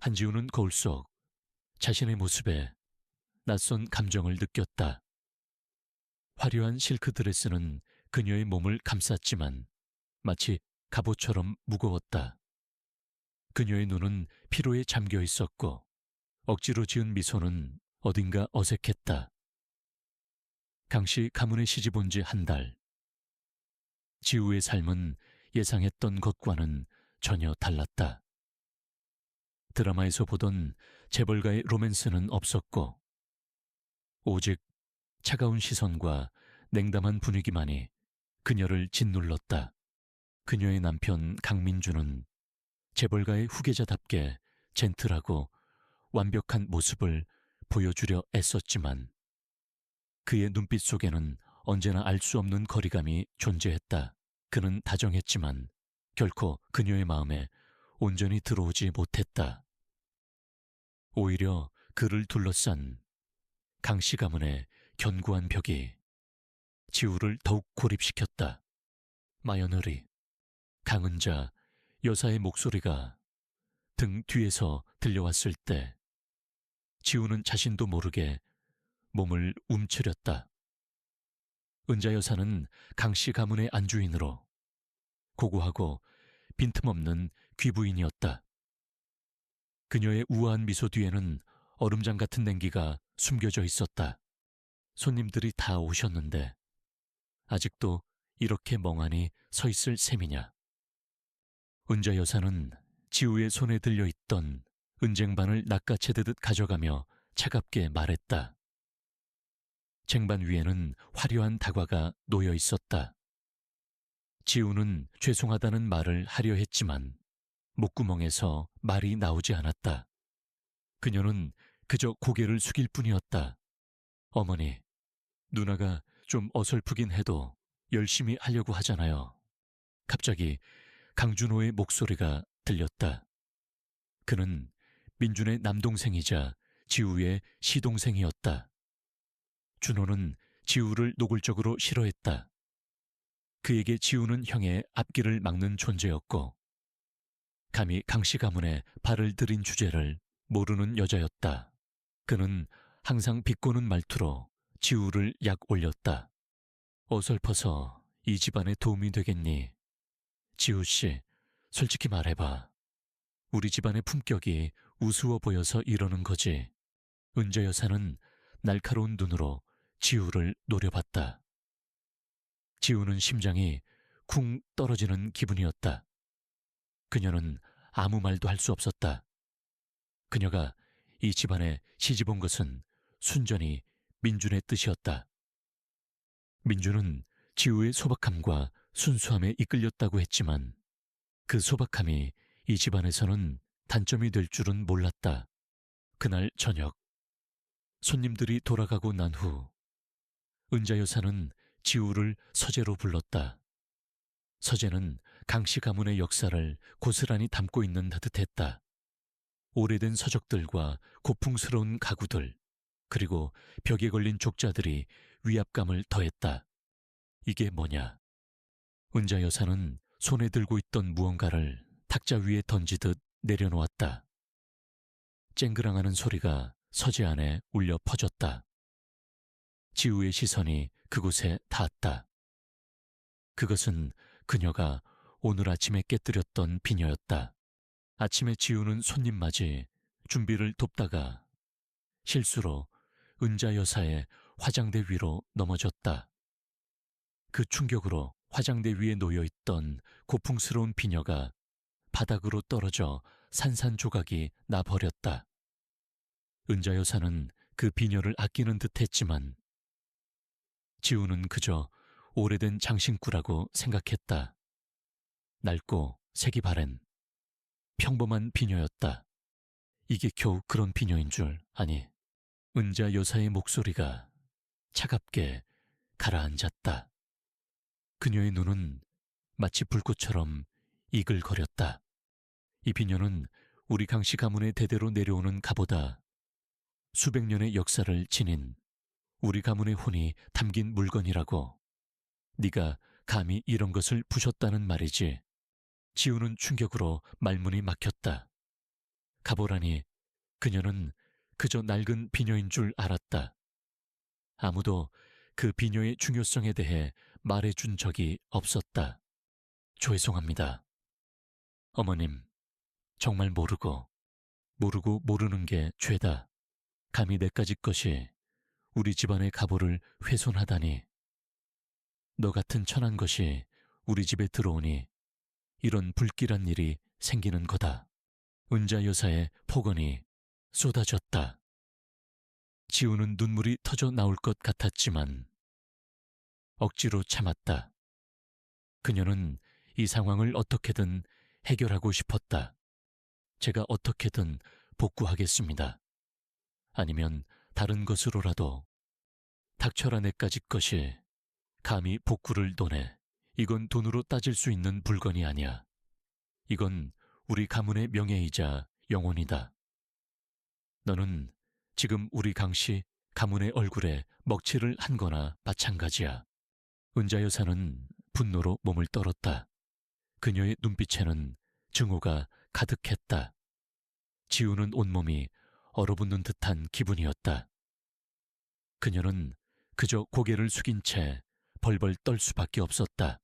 한지우는 거울 속 자신의 모습에 낯선 감정을 느꼈다. 화려한 실크 드레스는 그녀의 몸을 감쌌지만 마치 갑옷처럼 무거웠다. 그녀의 눈은 피로에 잠겨 있었고 억지로 지은 미소는 어딘가 어색했다. 강씨 가문에 시집 온 지 한 달. 지우의 삶은 예상했던 것과는 전혀 달랐다. 드라마에서 보던 재벌가의 로맨스는 없었고 오직 차가운 시선과 냉담한 분위기만이 그녀를 짓눌렀다. 그녀의 남편 강민주는 재벌가의 후계자답게 젠틀하고 완벽한 모습을 보여주려 애썼지만 그의 눈빛 속에는 언제나 알 수 없는 거리감이 존재했다. 그는 다정했지만 결코 그녀의 마음에 온전히 들어오지 못했다. 오히려 그를 둘러싼 강씨 가문의 견고한 벽이 지우를 더욱 고립시켰다. 마며느리, 강은자 여사의 목소리가 등 뒤에서 들려왔을 때 지우는 자신도 모르게 몸을 움츠렸다. 은자 여사는 강씨 가문의 안주인으로 고고하고 빈틈없는 귀부인이었다. 그녀의 우아한 미소 뒤에는 얼음장 같은 냉기가 숨겨져 있었다. 손님들이 다 오셨는데 아직도 이렇게 멍하니 서 있을 셈이냐. 은자 여사는 지우의 손에 들려있던 은쟁반을 낚아채듯 가져가며 차갑게 말했다. 쟁반 위에는 화려한 다과가 놓여 있었다. 지우는 죄송하다는 말을 하려 했지만 목구멍에서 말이 나오지 않았다. 그녀는 그저 고개를 숙일 뿐이었다. 어머니, 누나가 좀 어설프긴 해도 열심히 하려고 하잖아요. 갑자기 강준호의 목소리가 들렸다. 그는 민준의 남동생이자 지우의 시동생이었다. 준호는 지우를 노골적으로 싫어했다. 그에게 지우는 형의 앞길을 막는 존재였고 감히 강씨 가문에 발을 들인 주제를 모르는 여자였다. 그는 항상 비꼬는 말투로 지우를 약 올렸다. 어설퍼서 이 집안에 도움이 되겠니? 지우씨, 솔직히 말해봐. 우리 집안의 품격이 우스워 보여서 이러는 거지. 은자 여사는 날카로운 눈으로 지우를 노려봤다. 지우는 심장이 쿵 떨어지는 기분이었다. 그녀는 아무 말도 할 수 없었다. 그녀가 이 집안에 시집 온 것은 순전히 민준의 뜻이었다. 민준은 지우의 소박함과 순수함에 이끌렸다고 했지만 그 소박함이 이 집안에서는 단점이 될 줄은 몰랐다. 그날 저녁, 손님들이 돌아가고 난 후 은자 여사는 지우를 서재로 불렀다. 서재는 강씨 가문의 역사를 고스란히 담고 있는 듯했다. 오래된 서적들과 고풍스러운 가구들, 그리고 벽에 걸린 족자들이 위압감을 더했다. 이게 뭐냐? 은자 여사는 손에 들고 있던 무언가를 탁자 위에 던지듯 내려놓았다. 쨍그랑하는 소리가 서재 안에 울려 퍼졌다. 지우의 시선이 그곳에 닿았다. 그것은 그녀가 오늘 아침에 깨뜨렸던 비녀였다. 아침에 지우는 손님 맞이 준비를 돕다가 실수로 은자 여사의 화장대 위로 넘어졌다. 그 충격으로 화장대 위에 놓여있던 고풍스러운 비녀가 바닥으로 떨어져 산산조각이 나버렸다. 은자 여사는 그 비녀를 아끼는 듯했지만 지우는 그저 오래된 장신구라고 생각했다. 낡고 색이 바랜 평범한 비녀였다. 이게 겨우 그런 비녀인 줄 아니. 은자 여사의 목소리가 차갑게 가라앉았다. 그녀의 눈은 마치 불꽃처럼 이글거렸다. 이 비녀는 우리 강씨 가문의 대대로 내려오는 가보다 수백 년의 역사를 지닌 우리 가문의 혼이 담긴 물건이라고. 네가 감히 이런 것을 부셨다는 말이지. 지우는 충격으로 말문이 막혔다. 가보라니 그녀는 그저 낡은 비녀인 줄 알았다. 아무도 그 비녀의 중요성에 대해 말해준 적이 없었다. 죄송합니다. 어머님, 정말 모르고 모르는 게 죄다. 감히 내까지 것이 우리 집안의 가보를 훼손하다니. 너 같은 천한 것이 우리 집에 들어오니 이런 불길한 일이 생기는 거다. 은자 여사의 폭언이 쏟아졌다. 지우는 눈물이 터져 나올 것 같았지만 억지로 참았다. 그녀는 이 상황을 어떻게든 해결하고 싶었다. 제가 어떻게든 복구하겠습니다. 아니면 다른 것으로라도. 닥쳐라 내까지 것이 감히 복구를 논해. 이건 돈으로 따질 수 있는 물건이 아니야. 이건 우리 가문의 명예이자 영혼이다. 너는 지금 우리 강씨 가문의 얼굴에 먹칠을 한 거나 마찬가지야. 은자 여사는 분노로 몸을 떨었다. 그녀의 눈빛에는 증오가 가득했다. 지우는 온몸이 얼어붙는 듯한 기분이었다. 그녀는 그저 고개를 숙인 채 벌벌 떨 수밖에 없었다.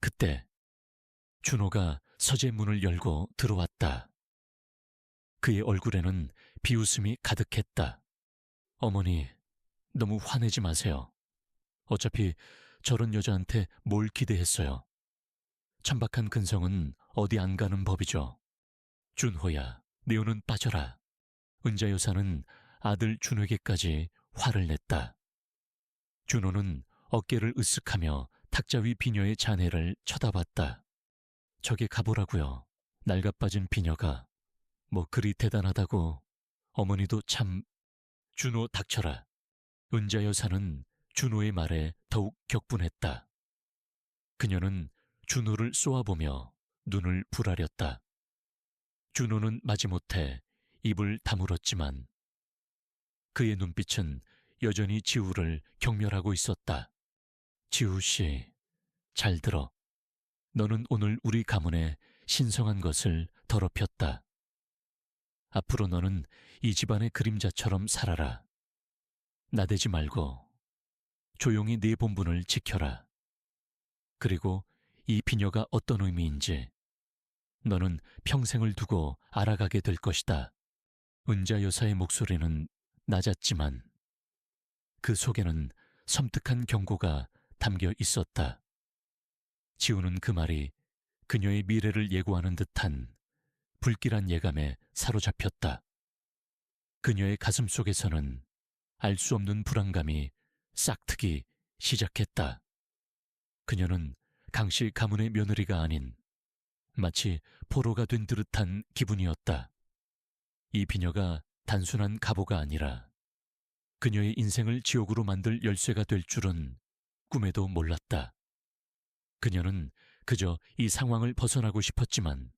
그때 준호가 서재 문을 열고 들어왔다. 그의 얼굴에는 비웃음이 가득했다. 어머니, 너무 화내지 마세요. 어차피 저런 여자한테 뭘 기대했어요. 천박한 근성은 어디 안 가는 법이죠. 준호야, 내 오는 빠져라. 은자 여사는 아들 준호에게까지 화를 냈다. 준호는 어깨를 으쓱하며 탁자 위 비녀의 자네를 쳐다봤다. 저게 가보라고요. 낡아빠진 비녀가. 뭐 그리 대단하다고. 어머니도 참. 준호 닥쳐라. 은자 여사는 준호의 말에 더욱 격분했다. 그녀는 준호를 쏘아보며 눈을 부라렸다. 준호는 마지못해 입을 다물었지만 그의 눈빛은 여전히 지우를 경멸하고 있었다. 지우 씨, 잘 들어. 너는 오늘 우리 가문에 신성한 것을 더럽혔다. 앞으로 너는 이 집안의 그림자처럼 살아라. 나대지 말고 조용히 네 본분을 지켜라. 그리고 이 비녀가 어떤 의미인지 너는 평생을 두고 알아가게 될 것이다. 은자 여사의 목소리는 낮았지만 그 속에는 섬뜩한 경고가 담겨 있었다. 지우는 그 말이 그녀의 미래를 예고하는 듯한 불길한 예감에 사로잡혔다. 그녀의 가슴 속에서는 알 수 없는 불안감이 싹트기 시작했다. 그녀는 강씨 가문의 며느리가 아닌 마치 포로가 된 듯한 기분이었다. 이 비녀가 단순한 가보가 아니라 그녀의 인생을 지옥으로 만들 열쇠가 될 줄은 꿈에도 몰랐다. 그녀는 그저 이 상황을 벗어나고 싶었지만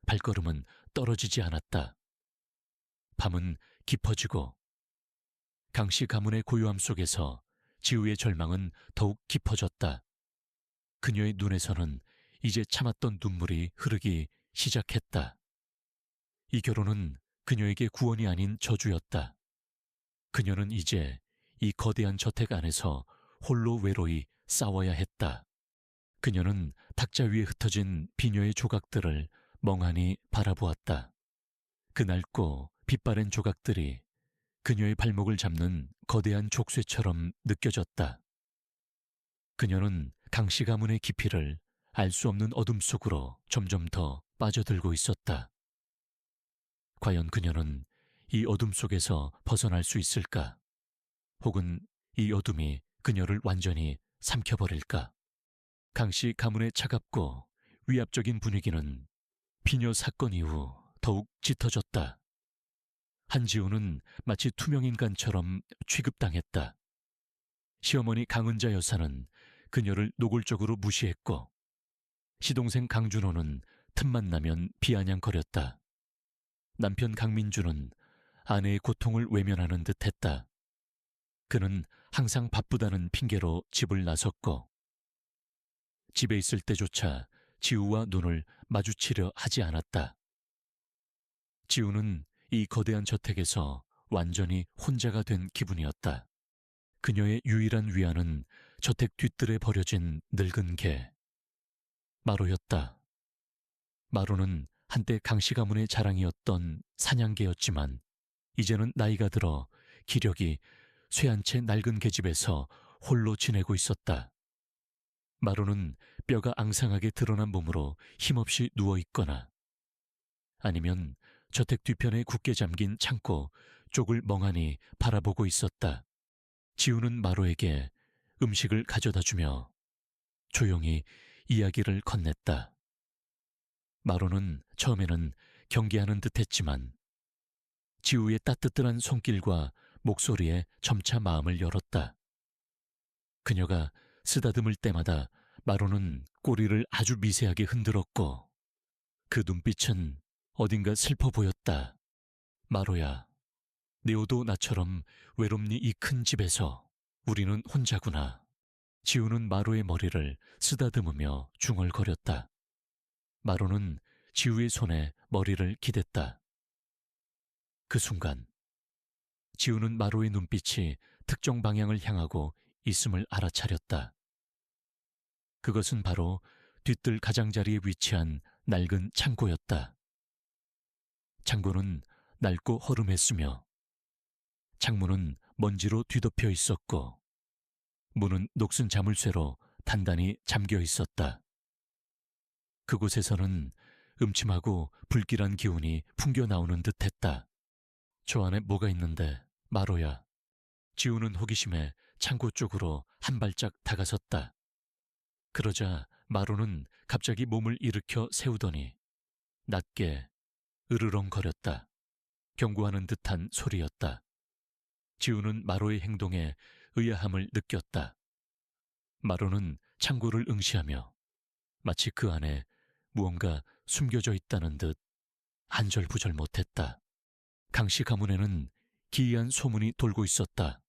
발걸음은 떨어지지 않았다. 밤은 깊어지고 강씨 가문의 고요함 속에서 지우의 절망은 더욱 깊어졌다. 그녀의 눈에서는 이제 참았던 눈물이 흐르기 시작했다. 이 결혼은 그녀에게 구원이 아닌 저주였다. 그녀는 이제 이 거대한 저택 안에서 홀로 외로이 싸워야 했다. 그녀는 탁자 위에 흩어진 비녀의 조각들을 멍하니 바라보았다. 그 낡고 빛바랜 조각들이 그녀의 발목을 잡는 거대한 족쇄처럼 느껴졌다. 그녀는 강씨 가문의 깊이를 알 수 없는 어둠 속으로 점점 더 빠져들고 있었다. 과연 그녀는 이 어둠 속에서 벗어날 수 있을까? 혹은 이 어둠이 그녀를 완전히 삼켜버릴까? 강씨 가문의 차갑고 위압적인 분위기는 비녀 사건 이후 더욱 짙어졌다. 한지우는 마치 투명인간처럼 취급당했다. 시어머니 강은자 여사는 그녀를 노골적으로 무시했고 시동생 강준호는 틈만 나면 비아냥거렸다. 남편 강민주는 아내의 고통을 외면하는 듯했다. 그는 항상 바쁘다는 핑계로 집을 나섰고 집에 있을 때조차 지우와 눈을 마주치려 하지 않았다. 지우는 이 거대한 저택에서 완전히 혼자가 된 기분이었다. 그녀의 유일한 위안은 저택 뒤뜰에 버려진 늙은 개, 마로였다. 마로는 한때 강씨 가문의 자랑이었던 사냥개였지만 이제는 나이가 들어 기력이 쇠한 채 낡은 계집에서 홀로 지내고 있었다. 마로는 뼈가 앙상하게 드러난 몸으로 힘없이 누워있거나 아니면 저택 뒤편에 굳게 잠긴 창고 쪽을 멍하니 바라보고 있었다. 지우는 마로에게 음식을 가져다 주며 조용히 이야기를 건넸다. 마로는 처음에는 경계하는 듯 했지만 지우의 따뜻한 손길과 목소리에 점차 마음을 열었다. 그녀가 쓰다듬을 때마다 마로는 꼬리를 아주 미세하게 흔들었고 그 눈빛은 어딘가 슬퍼 보였다. 마로야, 네오도 나처럼 외롭니 이 큰 집에서. 우리는 혼자구나. 지우는 마로의 머리를 쓰다듬으며 중얼거렸다. 마로는 지우의 손에 머리를 기댔다. 그 순간 지우는 마로의 눈빛이 특정 방향을 향하고 있음을 알아차렸다. 그것은 바로 뒤뜰 가장자리에 위치한 낡은 창고였다. 창고는 낡고 허름했으며 창문은 먼지로 뒤덮여 있었고 문은 녹슨 자물쇠로 단단히 잠겨 있었다. 그곳에서는 음침하고 불길한 기운이 풍겨 나오는 듯했다. 저 안에 뭐가 있는데, 마로야. 지우는 호기심에 창고 쪽으로 한 발짝 다가섰다. 그러자 마로는 갑자기 몸을 일으켜 세우더니 낮게 으르렁거렸다. 경고하는 듯한 소리였다. 지우는 마로의 행동에 의아함을 느꼈다. 마로는 창고를 응시하며 마치 그 안에 무언가 숨겨져 있다는 듯 안절부절 못했다. 강씨 가문에는 기이한 소문이 돌고 있었다.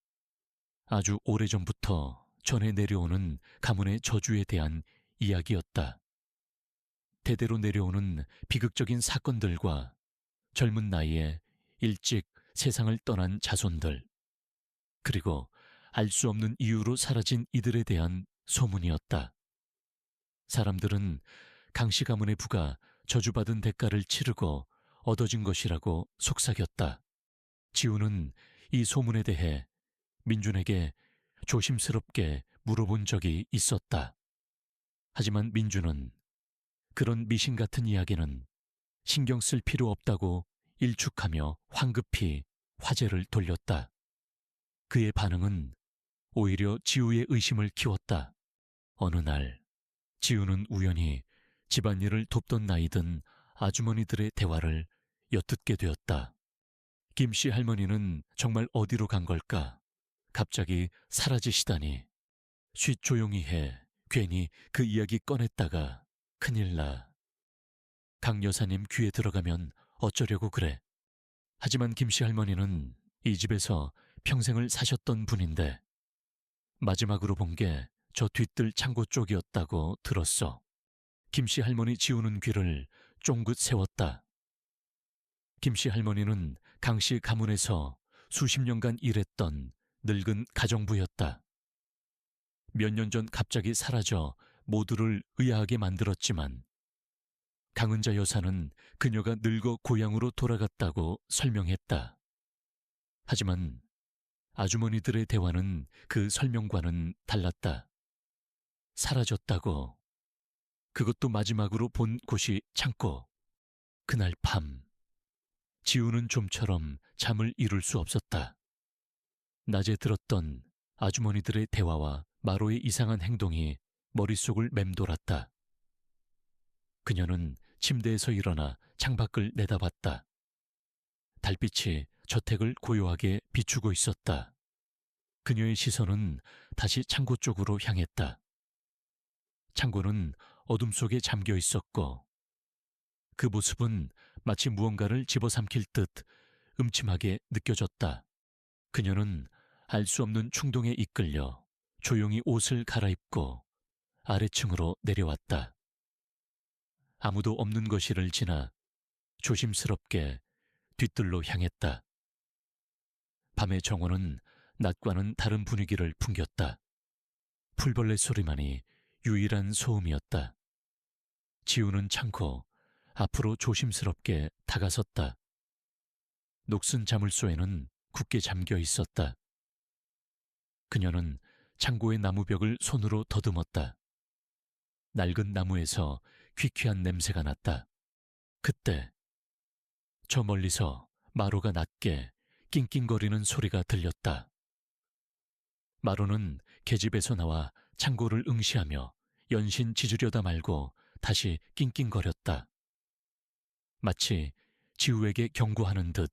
아주 오래전부터 전해 내려오는 가문의 저주에 대한 이야기였다. 대대로 내려오는 비극적인 사건들과 젊은 나이에 일찍 세상을 떠난 자손들, 그리고 알 수 없는 이유로 사라진 이들에 대한 소문이었다. 사람들은 강씨 가문의 부가 저주받은 대가를 치르고 얻어진 것이라고 속삭였다. 지우는 이 소문에 대해 민준에게 조심스럽게 물어본 적이 있었다. 하지만 민준은 그런 미신 같은 이야기는 신경 쓸 필요 없다고 일축하며 황급히 화제를 돌렸다. 그의 반응은 오히려 지우의 의심을 키웠다. 어느 날 지우는 우연히 집안일을 돕던 나이든 아주머니들의 대화를 엿듣게 되었다. 김씨 할머니는 정말 어디로 간 걸까? 갑자기 사라지시다니. 쉿 조용히 해. 괜히 그 이야기 꺼냈다가 큰일 나. 강 여사님 귀에 들어가면 어쩌려고 그래. 하지만 김씨 할머니는 이 집에서 평생을 사셨던 분인데 마지막으로 본 게 저 뒤뜰 창고 쪽이었다고 들었어. 김씨 할머니 지우는 귀를 쫑긋 세웠다. 김씨 할머니는 강씨 가문에서 수십 년간 일했던 늙은 가정부였다. 몇 년 전 갑자기 사라져 모두를 의아하게 만들었지만 강은자 여사는 그녀가 늙어 고향으로 돌아갔다고 설명했다. 하지만 아주머니들의 대화는 그 설명과는 달랐다. 사라졌다고. 그것도 마지막으로 본 곳이 창고. 그날 밤 지우는 좀처럼 잠을 이룰 수 없었다. 낮에 들었던 아주머니들의 대화와 마로의 이상한 행동이 머릿속을 맴돌았다. 그녀는 침대에서 일어나 창밖을 내다봤다. 달빛이 저택을 고요하게 비추고 있었다. 그녀의 시선은 다시 창고 쪽으로 향했다. 창고는 어둠 속에 잠겨 있었고 그 모습은 마치 무언가를 집어삼킬 듯 음침하게 느껴졌다. 그녀는 알 수 없는 충동에 이끌려 조용히 옷을 갈아입고 아래층으로 내려왔다. 아무도 없는 거실을 지나 조심스럽게 뒤뜰로 향했다. 밤의 정원은 낮과는 다른 분위기를 풍겼다. 풀벌레 소리만이 유일한 소음이었다. 지우는 참고 앞으로 조심스럽게 다가섰다. 녹슨 자물쇠에는 굳게 잠겨 있었다. 그녀는 창고의 나무벽을 손으로 더듬었다. 낡은 나무에서 귀퀴한 냄새가 났다. 그때 저 멀리서 마루가 낮게 낑낑거리는 소리가 들렸다. 마루는 계집에서 나와 창고를 응시하며 연신 짖으려다 말고 다시 낑낑거렸다. 마치 지우에게 경고하는 듯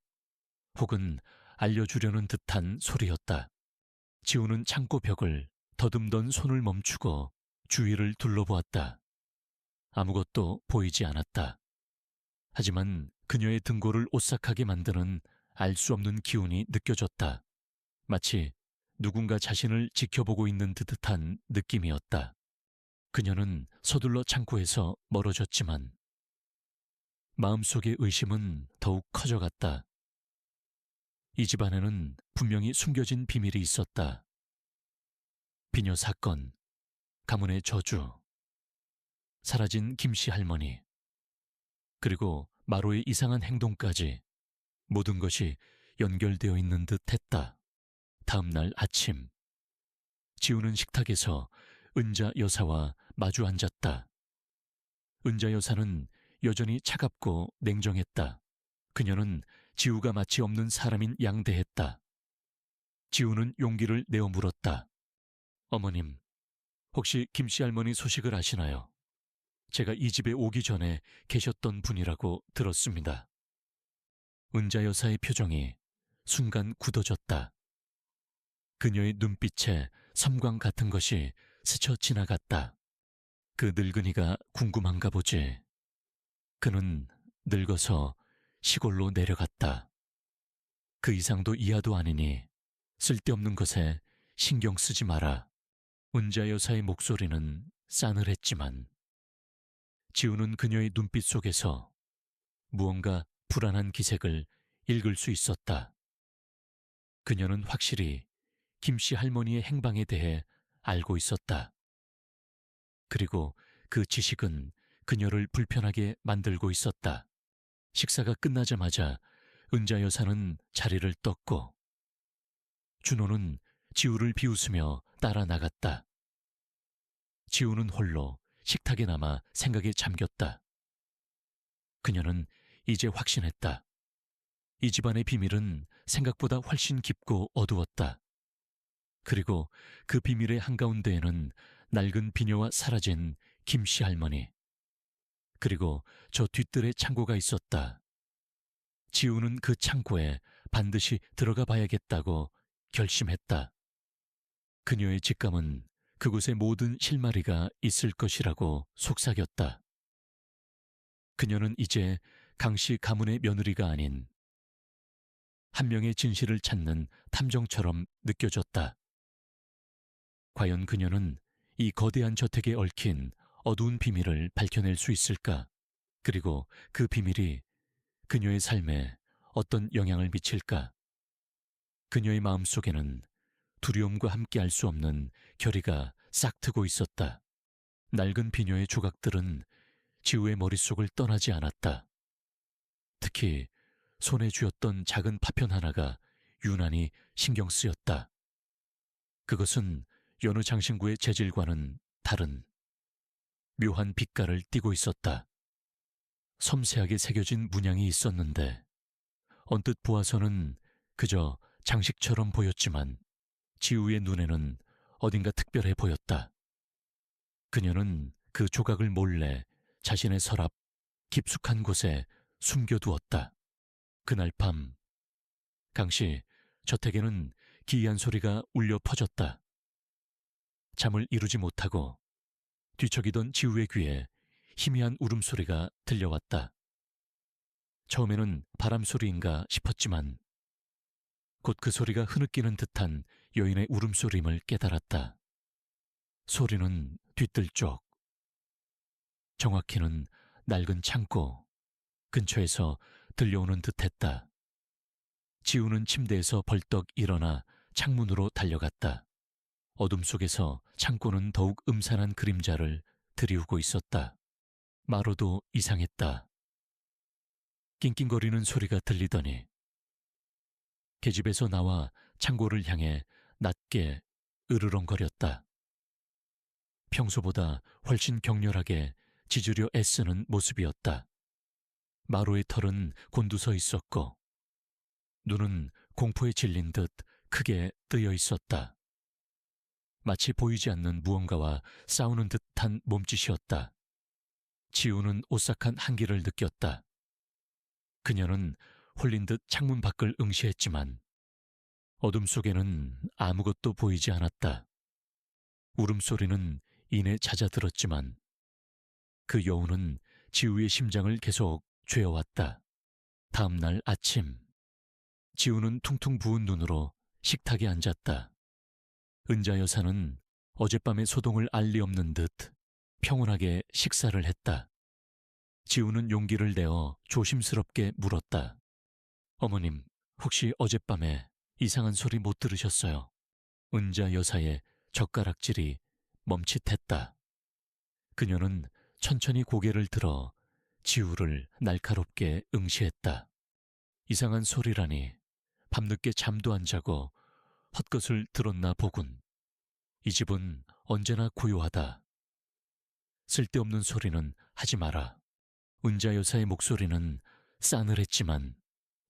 혹은 알려주려는 듯한 소리였다. 지우는 창고 벽을 더듬던 손을 멈추고 주위를 둘러보았다. 아무것도 보이지 않았다. 하지만 그녀의 등골을 오싹하게 만드는 알 수 없는 기운이 느껴졌다. 마치 누군가 자신을 지켜보고 있는 듯한 느낌이었다. 그녀는 서둘러 창고에서 멀어졌지만 마음속의 의심은 더욱 커져갔다. 이 집안에는 분명히 숨겨진 비밀이 있었다. 비녀 사건, 가문의 저주, 사라진 김씨 할머니, 그리고 마로의 이상한 행동까지 모든 것이 연결되어 있는 듯 했다. 다음 날 아침, 지우는 식탁에서 은자 여사와 마주 앉았다. 은자 여사는 여전히 차갑고 냉정했다. 그녀는 지우가 마치 없는 사람인 양대했다. 지우는 용기를 내어 물었다. 어머님, 혹시 김씨 할머니 소식을 아시나요? 제가 이 집에 오기 전에 계셨던 분이라고 들었습니다. 은자 여사의 표정이 순간 굳어졌다. 그녀의 눈빛에 섬광 같은 것이 스쳐 지나갔다. 그 늙은이가 궁금한가 보지. 그는 늙어서 시골로 내려갔다. 그 이상도 이하도 아니니 쓸데없는 것에 신경 쓰지 마라. 은자 여사의 목소리는 싸늘했지만 지우는 그녀의 눈빛 속에서 무언가 불안한 기색을 읽을 수 있었다. 그녀는 확실히 김씨 할머니의 행방에 대해 알고 있었다. 그리고 그 지식은 그녀를 불편하게 만들고 있었다. 식사가 끝나자마자 은자 여사는 자리를 떴고 준호는 지우를 비웃으며 따라 나갔다. 지우는 홀로 식탁에 남아 생각에 잠겼다. 그녀는 이제 확신했다. 이 집안의 비밀은 생각보다 훨씬 깊고 어두웠다. 그리고 그 비밀의 한가운데에는 낡은 비녀와 사라진 김씨 할머니, 그리고 저 뒤뜰에 창고가 있었다. 지우는 그 창고에 반드시 들어가 봐야겠다고 결심했다. 그녀의 직감은 그곳에 모든 실마리가 있을 것이라고 속삭였다. 그녀는 이제 강씨 가문의 며느리가 아닌 한 명의 진실을 찾는 탐정처럼 느껴졌다. 과연 그녀는 이 거대한 저택에 얽힌 어두운 비밀을 밝혀낼 수 있을까? 그리고 그 비밀이 그녀의 삶에 어떤 영향을 미칠까? 그녀의 마음속에는 두려움과 함께 알 수 없는 결의가 싹트고 있었다. 낡은 비녀의 조각들은 지우의 머릿속을 떠나지 않았다. 특히 손에 쥐었던 작은 파편 하나가 유난히 신경 쓰였다. 그것은 여느 장신구의 재질과는 다른 묘한 빛깔을 띠고 있었다. 섬세하게 새겨진 문양이 있었는데 언뜻 보아서는 그저 장식처럼 보였지만 지우의 눈에는 어딘가 특별해 보였다. 그녀는 그 조각을 몰래 자신의 서랍 깊숙한 곳에 숨겨두었다. 그날 밤 강씨 저택에는 기이한 소리가 울려 퍼졌다. 잠을 이루지 못하고 뒤척이던 지우의 귀에 희미한 울음소리가 들려왔다. 처음에는 바람소리인가 싶었지만 곧 그 소리가 흐느끼는 듯한 여인의 울음소리임을 깨달았다. 소리는 뒤뜰 쪽, 정확히는 낡은 창고 근처에서 들려오는 듯했다. 지우는 침대에서 벌떡 일어나 창문으로 달려갔다. 어둠 속에서 창고는 더욱 음산한 그림자를 드리우고 있었다. 마루도 이상했다. 낑낑거리는 소리가 들리더니 계집에서 나와 창고를 향해 낮게 으르렁거렸다. 평소보다 훨씬 격렬하게 짖으려 애쓰는 모습이었다. 마루의 털은 곤두서 있었고 눈은 공포에 질린 듯 크게 뜨여 있었다. 마치 보이지 않는 무언가와 싸우는 듯한 몸짓이었다. 지우는 오싹한 한기를 느꼈다. 그녀는 홀린 듯 창문 밖을 응시했지만 어둠 속에는 아무것도 보이지 않았다. 울음소리는 이내 잦아들었지만 그 여우는 지우의 심장을 계속 죄어왔다. 다음 날 아침, 지우는 퉁퉁 부은 눈으로 식탁에 앉았다. 은자 여사는 어젯밤의 소동을 알 리 없는 듯 평온하게 식사를 했다. 지우는 용기를 내어 조심스럽게 물었다. 어머님, 혹시 어젯밤에 이상한 소리 못 들으셨어요? 은자 여사의 젓가락질이 멈칫했다. 그녀는 천천히 고개를 들어 지우를 날카롭게 응시했다. 이상한 소리라니 밤늦게 잠도 안 자고 헛것을 들었나 보군. 이 집은 언제나 고요하다. 쓸데없는 소리는 하지 마라. 은자 여사의 목소리는 싸늘했지만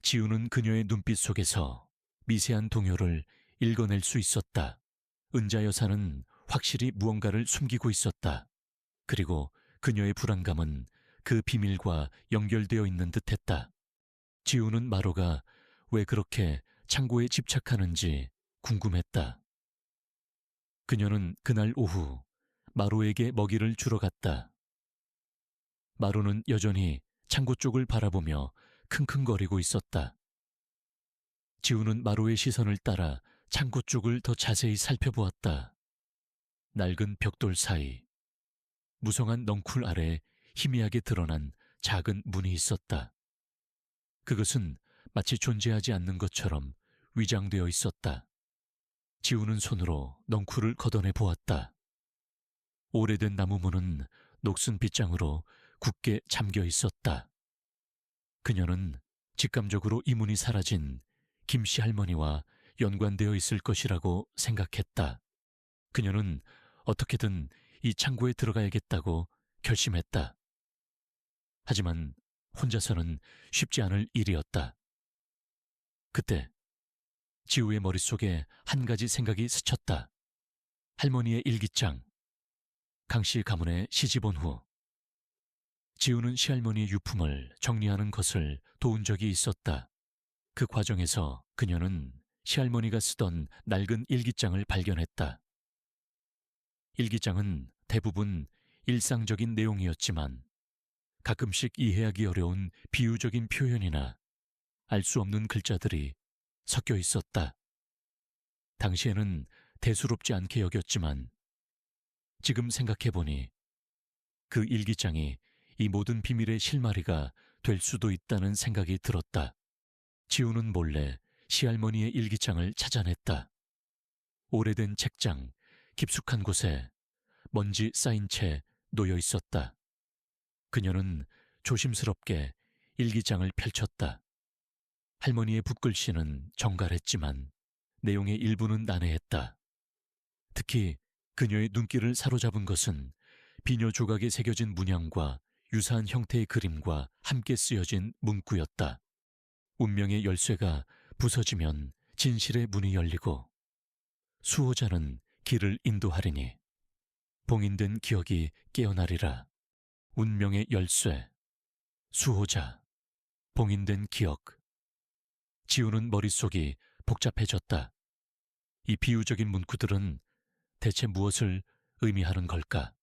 지우는 그녀의 눈빛 속에서 미세한 동요를 읽어낼 수 있었다. 은자 여사는 확실히 무언가를 숨기고 있었다. 그리고 그녀의 불안감은 그 비밀과 연결되어 있는 듯했다. 지우는 마로가 왜 그렇게 창고에 집착하는지 궁금했다. 그녀는 그날 오후 마로에게 먹이를 주러 갔다. 마로는 여전히 창고 쪽을 바라보며 킁킁거리고 있었다. 지우는 마로의 시선을 따라 창고 쪽을 더 자세히 살펴보았다. 낡은 벽돌 사이, 무성한 넝쿨 아래 희미하게 드러난 작은 문이 있었다. 그것은 마치 존재하지 않는 것처럼 위장되어 있었다. 지우는 손으로 넝쿨을 걷어내 보았다. 오래된 나무 문은 녹슨 빗장으로 굳게 잠겨 있었다. 그녀는 직감적으로 이 문이 사라진 김씨 할머니와 연관되어 있을 것이라고 생각했다. 그녀는 어떻게든 이 창고에 들어가야겠다고 결심했다. 하지만 혼자서는 쉽지 않을 일이었다. 그때 지우의 머릿속에 한 가지 생각이 스쳤다. 할머니의 일기장, 강씨 가문에 시집 온 후 지우는 시할머니의 유품을 정리하는 것을 도운 적이 있었다. 그 과정에서 그녀는 시할머니가 쓰던 낡은 일기장을 발견했다. 일기장은 대부분 일상적인 내용이었지만 가끔씩 이해하기 어려운 비유적인 표현이나 알 수 없는 글자들이 섞여 있었다. 당시에는 대수롭지 않게 여겼지만 지금 생각해보니 그 일기장이 이 모든 비밀의 실마리가 될 수도 있다는 생각이 들었다. 지우는 몰래 시할머니의 일기장을 찾아냈다. 오래된 책장, 깊숙한 곳에 먼지 쌓인 채 놓여 있었다. 그녀는 조심스럽게 일기장을 펼쳤다. 할머니의 붓글씨는 정갈했지만 내용의 일부는 난해했다. 특히 그녀의 눈길을 사로잡은 것은 비녀 조각에 새겨진 문양과 유사한 형태의 그림과 함께 쓰여진 문구였다. 운명의 열쇠가 부서지면 진실의 문이 열리고 수호자는 길을 인도하리니 봉인된 기억이 깨어나리라. 운명의 열쇠, 수호자, 봉인된 기억. 지우는 머릿속이 복잡해졌다. 이 비유적인 문구들은 대체 무엇을 의미하는 걸까?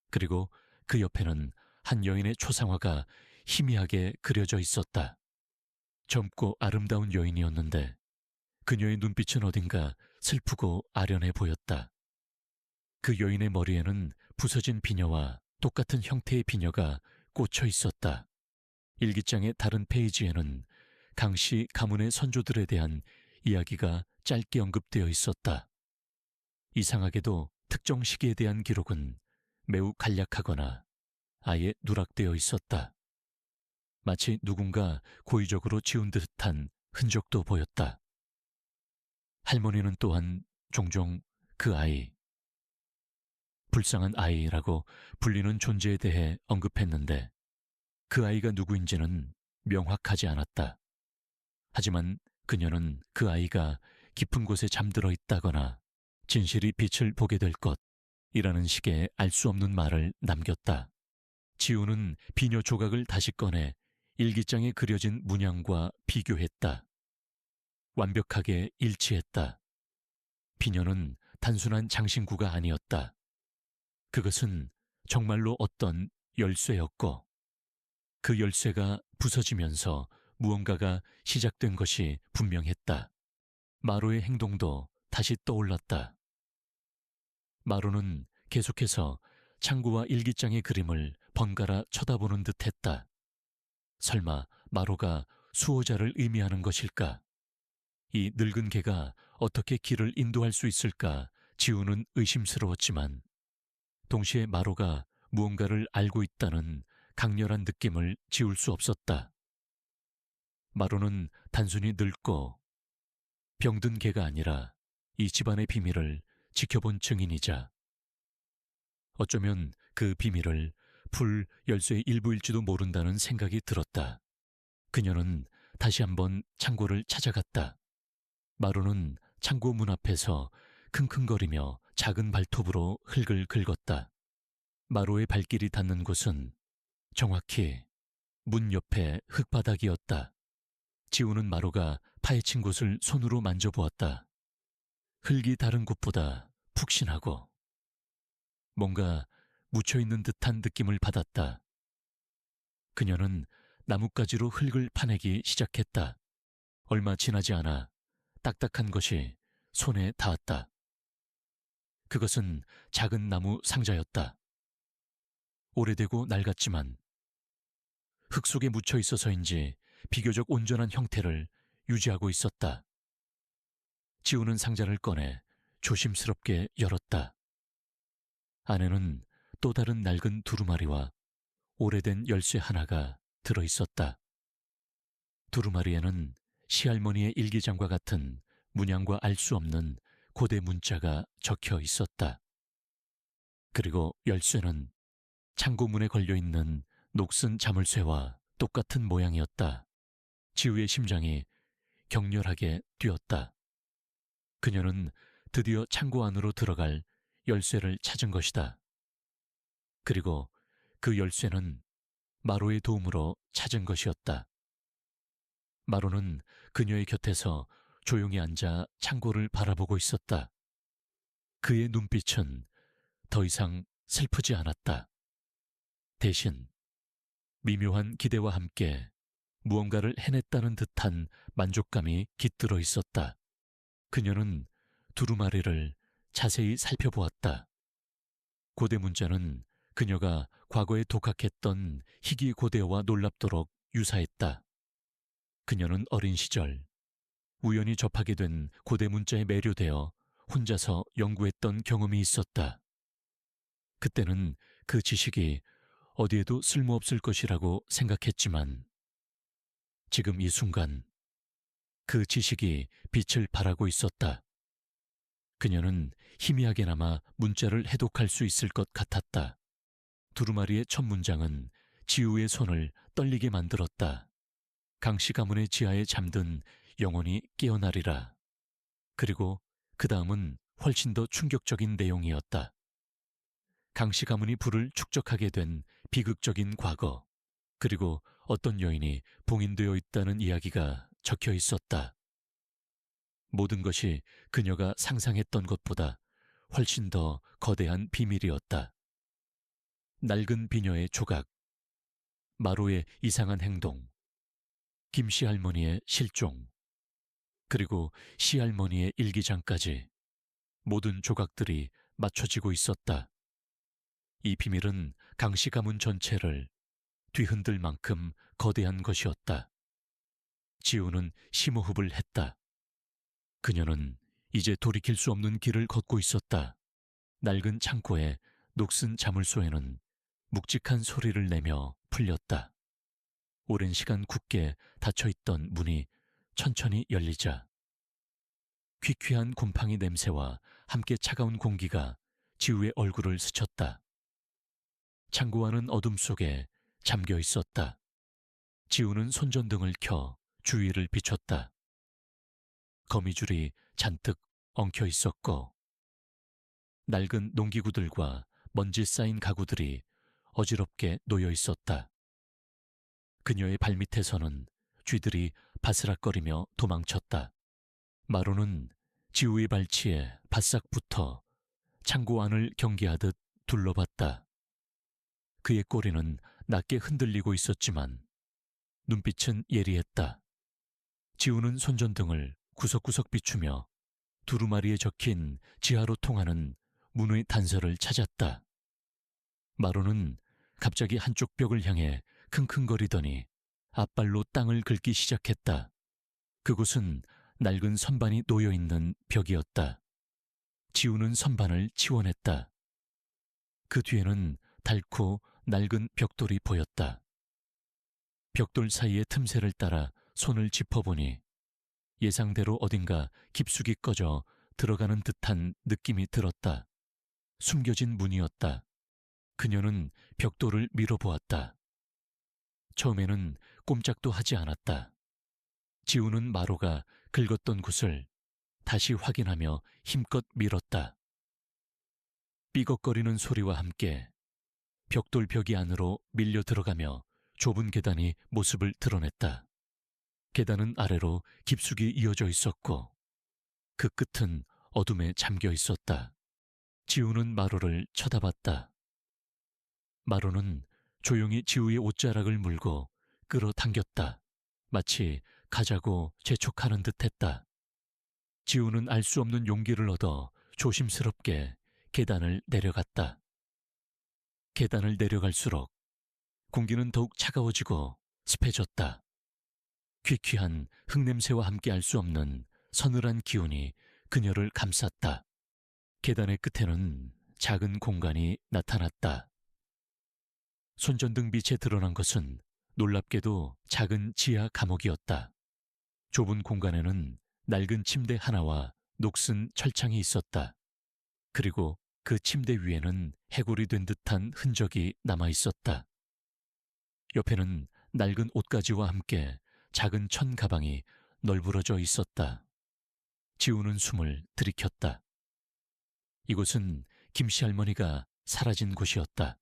그리고 그 옆에는 한 여인의 초상화가 희미하게 그려져 있었다. 젊고 아름다운 여인이었는데 그녀의 눈빛은 어딘가 슬프고 아련해 보였다. 그 여인의 머리에는 부서진 비녀와 똑같은 형태의 비녀가 꽂혀 있었다. 일기장의 다른 페이지에는 강씨 가문의 선조들에 대한 이야기가 짧게 언급되어 있었다. 이상하게도 특정 시기에 대한 기록은 매우 간략하거나 아예 누락되어 있었다. 마치 누군가 고의적으로 지운 듯한 흔적도 보였다. 할머니는 또한 종종 그 아이, 불쌍한 아이라고 불리는 존재에 대해 언급했는데 그 아이가 누구인지는 명확하지 않았다. 하지만 그녀는 그 아이가 깊은 곳에 잠들어 있다거나 진실이 빛을 보게 될 것이라는 식의 알 수 없는 말을 남겼다. 지우는 비녀 조각을 다시 꺼내 일기장에 그려진 문양과 비교했다. 완벽하게 일치했다. 비녀는 단순한 장신구가 아니었다. 그것은 정말로 어떤 열쇠였고 그 열쇠가 부서지면서 무언가가 시작된 것이 분명했다. 마로의 행동도 다시 떠올랐다. 마로는 계속해서 창구와 일기장의 그림을 번갈아 쳐다보는 듯했다. 설마 마로가 수호자를 의미하는 것일까? 이 늙은 개가 어떻게 길을 인도할 수 있을까? 지우는 의심스러웠지만 동시에 마로가 무언가를 알고 있다는 강렬한 느낌을 지울 수 없었다. 마로는 단순히 늙고 병든 개가 아니라 이 집안의 비밀을 지켜본 증인이자 어쩌면 그 비밀을 풀 열쇠의 일부일지도 모른다는 생각이 들었다. 그녀는 다시 한번 창고를 찾아갔다. 마로는 창고 문 앞에서 킁킁거리며 작은 발톱으로 흙을 긁었다. 마로의 발길이 닿는 곳은 정확히 문 옆에 흙바닥이었다. 지우는 마로가 파헤친 곳을 손으로 만져보았다. 흙이 다른 곳보다 푹신하고 뭔가 묻혀있는 듯한 느낌을 받았다. 그녀는 나뭇가지로 흙을 파내기 시작했다. 얼마 지나지 않아 딱딱한 것이 손에 닿았다. 그것은 작은 나무 상자였다. 오래되고 낡았지만 흙 속에 묻혀 있어서인지 비교적 온전한 형태를 유지하고 있었다. 지우는 상자를 꺼내 조심스럽게 열었다. 안에는 또 다른 낡은 두루마리와 오래된 열쇠 하나가 들어 있었다. 두루마리에는 시할머니의 일기장과 같은 문양과 알 수 없는 고대 문자가 적혀 있었다. 그리고 열쇠는 창고문에 걸려있는 녹슨 자물쇠와 똑같은 모양이었다. 지우의 심장이 격렬하게 뛰었다. 그녀는 드디어 창고 안으로 들어갈 열쇠를 찾은 것이다. 그리고 그 열쇠는 마로의 도움으로 찾은 것이었다. 마로는 그녀의 곁에서 조용히 앉아 창고를 바라보고 있었다. 그의 눈빛은 더 이상 슬프지 않았다. 대신 미묘한 기대와 함께 무언가를 해냈다는 듯한 만족감이 깃들어 있었다. 그녀는 두루마리를 자세히 살펴보았다. 고대 문자는 그녀가 과거에 독학했던 희귀 고대어와 놀랍도록 유사했다. 그녀는 어린 시절 우연히 접하게 된 고대 문자에 매료되어 혼자서 연구했던 경험이 있었다. 그때는 그 지식이 어디에도 쓸모없을 것이라고 생각했지만 지금 이 순간 그 지식이 빛을 발하고 있었다. 그녀는 희미하게나마 문자를 해독할 수 있을 것 같았다. 두루마리의 첫 문장은 지우의 손을 떨리게 만들었다. 강씨 가문의 지하에 잠든 영혼이 깨어나리라. 그리고 그 다음은 훨씬 더 충격적인 내용이었다. 강씨 가문이 부를 축적하게 된 비극적인 과거, 그리고 어떤 여인이 봉인되어 있다는 이야기가 적혀 있었다. 모든 것이 그녀가 상상했던 것보다 훨씬 더 거대한 비밀이었다. 낡은 비녀의 조각, 마로의 이상한 행동, 김씨 할머니의 실종, 그리고 시할머니의 일기장까지 모든 조각들이 맞춰지고 있었다. 이 비밀은 강씨 가문 전체를 뒤흔들 만큼 거대한 것이었다. 지우는 심호흡을 했다. 그녀는 이제 돌이킬 수 없는 길을 걷고 있었다. 낡은 창고의 녹슨 자물쇠에는 묵직한 소리를 내며 풀렸다. 오랜 시간 굳게 닫혀있던 문이 천천히 열리자 퀴퀴한 곰팡이 냄새와 함께 차가운 공기가 지우의 얼굴을 스쳤다. 창고 안은 어둠 속에 잠겨 있었다. 지우는 손전등을 켜 주위를 비췄다. 거미줄이 잔뜩 엉켜 있었고 낡은 농기구들과 먼지 쌓인 가구들이 어지럽게 놓여 있었다. 그녀의 발밑에서는 쥐들이 바스락거리며 도망쳤다. 마루는 지우의 발치에 바싹 붙어 창고 안을 경계하듯 둘러봤다. 그의 꼬리는 낮게 흔들리고 있었지만 눈빛은 예리했다. 지우는 손전등을 구석구석 비추며 두루마리에 적힌 지하로 통하는 문의 단서를 찾았다. 마루는 갑자기 한쪽 벽을 향해 킁킁거리더니 앞발로 땅을 긁기 시작했다. 그곳은 낡은 선반이 놓여있는 벽이었다. 지우는 선반을 치워냈다. 그 뒤에는 닳고 낡은 벽돌이 보였다. 벽돌 사이의 틈새를 따라 손을 짚어보니 예상대로 어딘가 깊숙이 꺼져 들어가는 듯한 느낌이 들었다. 숨겨진 문이었다. 그녀는 벽돌을 밀어보았다. 처음에는 꼼짝도 하지 않았다. 지우는 마루가 긁었던 곳을 다시 확인하며 힘껏 밀었다. 삐걱거리는 소리와 함께 벽돌 벽이 안으로 밀려 들어가며 좁은 계단이 모습을 드러냈다. 계단은 아래로 깊숙이 이어져 있었고 그 끝은 어둠에 잠겨 있었다. 지우는 마루를 쳐다봤다. 마루는 조용히 지우의 옷자락을 물고 끌어당겼다. 마치 가자고 재촉하는 듯했다. 지우는 알 수 없는 용기를 얻어 조심스럽게 계단을 내려갔다. 계단을 내려갈수록 공기는 더욱 차가워지고 습해졌다. 퀴퀴한 흙냄새와 함께 알 수 없는 서늘한 기운이 그녀를 감쌌다. 계단의 끝에는 작은 공간이 나타났다. 손전등 빛에 드러난 것은 놀랍게도 작은 지하 감옥이었다. 좁은 공간에는 낡은 침대 하나와 녹슨 철창이 있었다. 그리고 그 침대 위에는 해골이 된 듯한 흔적이 남아 있었다. 옆에는 낡은 옷가지와 함께 작은 천 가방이 널브러져 있었다. 지우는 숨을 들이켰다. 이곳은 김씨 할머니가 사라진 곳이었다.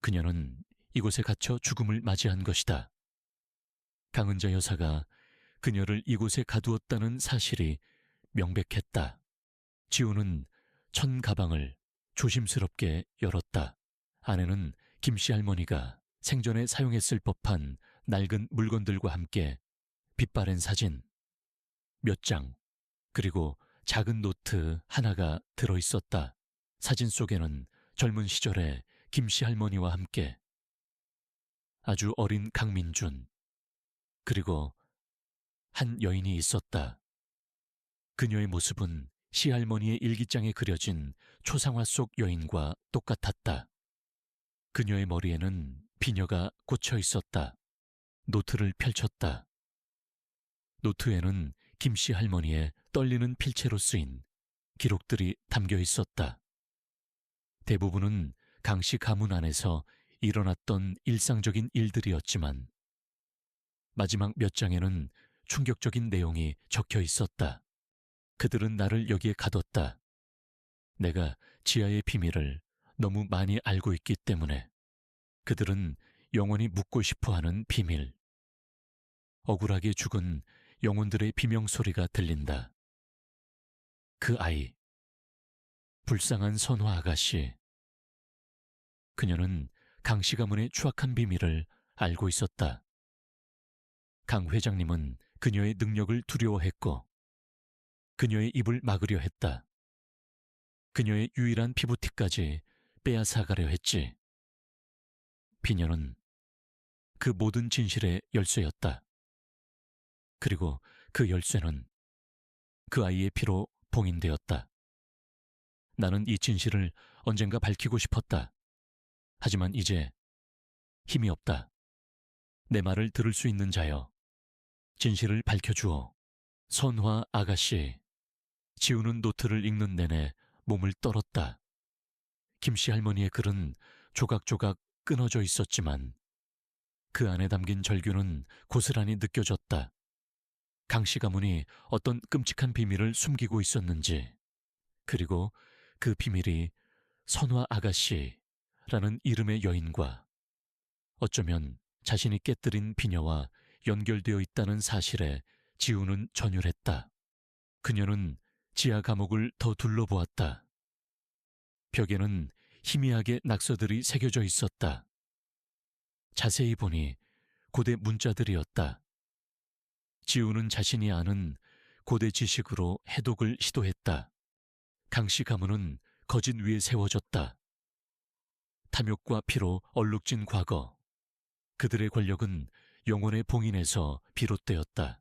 그녀는 이곳에 갇혀 죽음을 맞이한 것이다. 강은자 여사가 그녀를 이곳에 가두었다는 사실이 명백했다. 지우는 천 가방을 조심스럽게 열었다. 안에는 김씨 할머니가 생전에 사용했을 법한 낡은 물건들과 함께 빛바랜 사진 몇 장, 그리고 작은 노트 하나가 들어있었다. 사진 속에는 젊은 시절의 김씨 할머니와 함께 아주 어린 강민준, 그리고 한 여인이 있었다. 그녀의 모습은 시할머니의 일기장에 그려진 초상화 속 여인과 똑같았다. 그녀의 머리에는 비녀가 꽂혀 있었다. 노트를 펼쳤다. 노트에는 김씨 할머니의 떨리는 필체로 쓰인 기록들이 담겨 있었다. 대부분은 강씨 가문 안에서 일어났던 일상적인 일들이었지만 마지막 몇 장에는 충격적인 내용이 적혀 있었다. 그들은 나를 여기에 가뒀다. 내가 지하의 비밀을 너무 많이 알고 있기 때문에. 그들은 영원히 묻고 싶어하는 비밀. 억울하게 죽은 영혼들의 비명소리가 들린다. 그 아이, 불쌍한 선화 아가씨. 그녀는 강씨 가문의 추악한 비밀을 알고 있었다. 강 회장님은 그녀의 능력을 두려워했고 그녀의 입을 막으려 했다. 그녀의 유일한 피부티까지 빼앗아가려 했지. 비녀는 그 모든 진실의 열쇠였다. 그리고 그 열쇠는 그 아이의 피로 봉인되었다. 나는 이 진실을 언젠가 밝히고 싶었다. 하지만 이제 힘이 없다. 내 말을 들을 수 있는 자여, 진실을 밝혀주어. 선화 아가씨. 지우는 노트를 읽는 내내 몸을 떨었다. 김씨 할머니의 글은 조각조각 끊어져 있었지만 그 안에 담긴 절규는 고스란히 느껴졌다. 강씨 가문이 어떤 끔찍한 비밀을 숨기고 있었는지, 그리고 그 비밀이 선화 아가씨라는 이름의 여인과 어쩌면 자신이 깨뜨린 비녀와 연결되어 있다는 사실에 지우는 전율했다. 그녀는 지하 감옥을 더 둘러보았다. 벽에는 희미하게 낙서들이 새겨져 있었다. 자세히 보니 고대 문자들이었다. 지우는 자신이 아는 고대 지식으로 해독을 시도했다. 강씨 가문은 거짓 위에 세워졌다. 탐욕과 피로 얼룩진 과거. 그들의 권력은 영혼의 봉인에서 비롯되었다.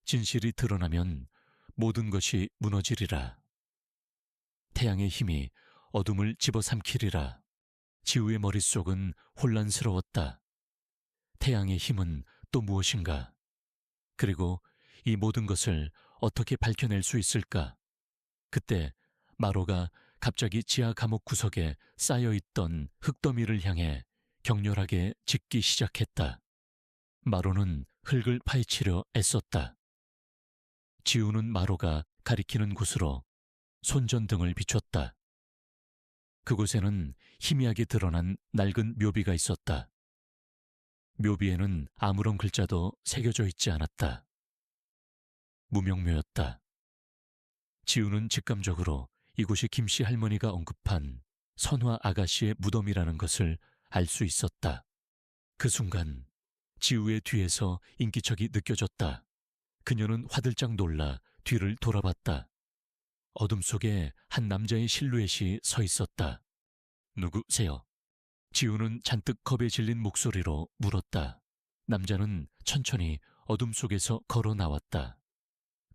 진실이 드러나면 모든 것이 무너지리라. 태양의 힘이 어둠을 집어삼키리라. 지우의 머릿속은 혼란스러웠다. 태양의 힘은 또 무엇인가? 그리고 이 모든 것을 어떻게 밝혀낼 수 있을까? 그때 마로가 갑자기 지하 감옥 구석에 쌓여있던 흙더미를 향해 격렬하게 짚기 시작했다. 마로는 흙을 파헤치려 애썼다. 지우는 마로가 가리키는 곳으로 손전등을 비췄다. 그곳에는 희미하게 드러난 낡은 묘비가 있었다. 묘비에는 아무런 글자도 새겨져 있지 않았다. 무명묘였다. 지우는 직감적으로 이곳이 김씨 할머니가 언급한 선화 아가씨의 무덤이라는 것을 알 수 있었다. 그 순간 지우의 뒤에서 인기척이 느껴졌다. 그녀는 화들짝 놀라 뒤를 돌아봤다. 어둠 속에 한 남자의 실루엣이 서 있었다. 누구세요? 지우는 잔뜩 겁에 질린 목소리로 물었다. 남자는 천천히 어둠 속에서 걸어 나왔다.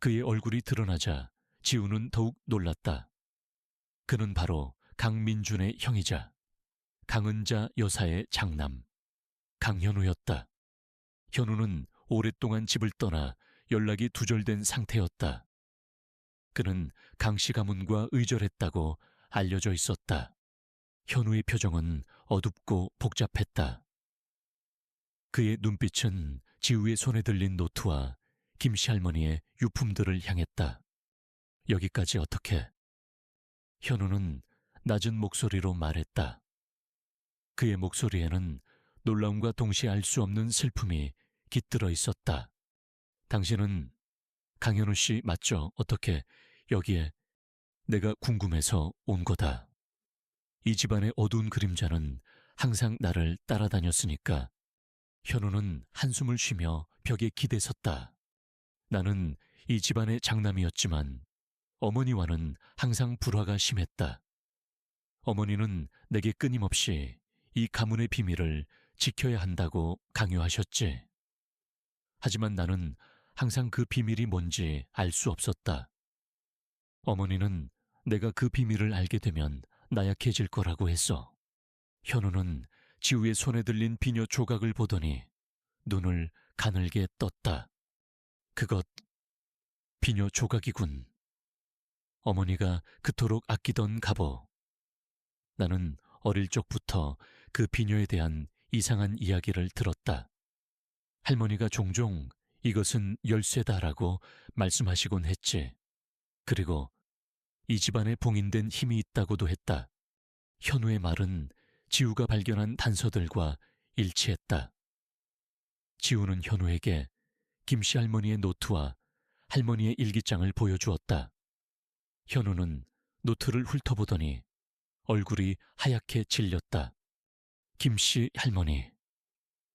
그의 얼굴이 드러나자 지우는 더욱 놀랐다. 그는 바로 강민준의 형이자 강은자 여사의 장남 강현우였다. 현우는 오랫동안 집을 떠나 연락이 두절된 상태였다. 그는 강씨 가문과 의절했다고 알려져 있었다. 현우의 표정은 어둡고 복잡했다. 그의 눈빛은 지우의 손에 들린 노트와 김씨 할머니의 유품들을 향했다. 여기까지 어떻게? 현우는 낮은 목소리로 말했다. 그의 목소리에는 놀라움과 동시에 알 수 없는 슬픔이 깃들어 있었다. 당신은 강현우 씨 맞죠? 어떻게 여기에? 내가 궁금해서 온 거다. 이 집안의 어두운 그림자는 항상 나를 따라다녔으니까. 현우는 한숨을 쉬며 벽에 기대섰다. 나는 이 집안의 장남이었지만 어머니와는 항상 불화가 심했다. 어머니는 내게 끊임없이 이 가문의 비밀을 지켜야 한다고 강요하셨지. 하지만 나는 항상 그 비밀이 뭔지 알 수 없었다. 어머니는 내가 그 비밀을 알게 되면 나약해질 거라고 했어. 현우는 지우의 손에 들린 비녀 조각을 보더니 눈을 가늘게 떴다. 그것 비녀 조각이군. 어머니가 그토록 아끼던 갑오. 나는 어릴 적부터 그 비녀에 대한 이상한 이야기를 들었다. 할머니가 종종 이것은 열쇠다라고 말씀하시곤 했지. 그리고 이 집안에 봉인된 힘이 있다고도 했다. 현우의 말은 지우가 발견한 단서들과 일치했다. 지우는 현우에게 김씨 할머니의 노트와 할머니의 일기장을 보여주었다. 현우는 노트를 훑어보더니 얼굴이 하얗게 질렸다. 김씨 할머니,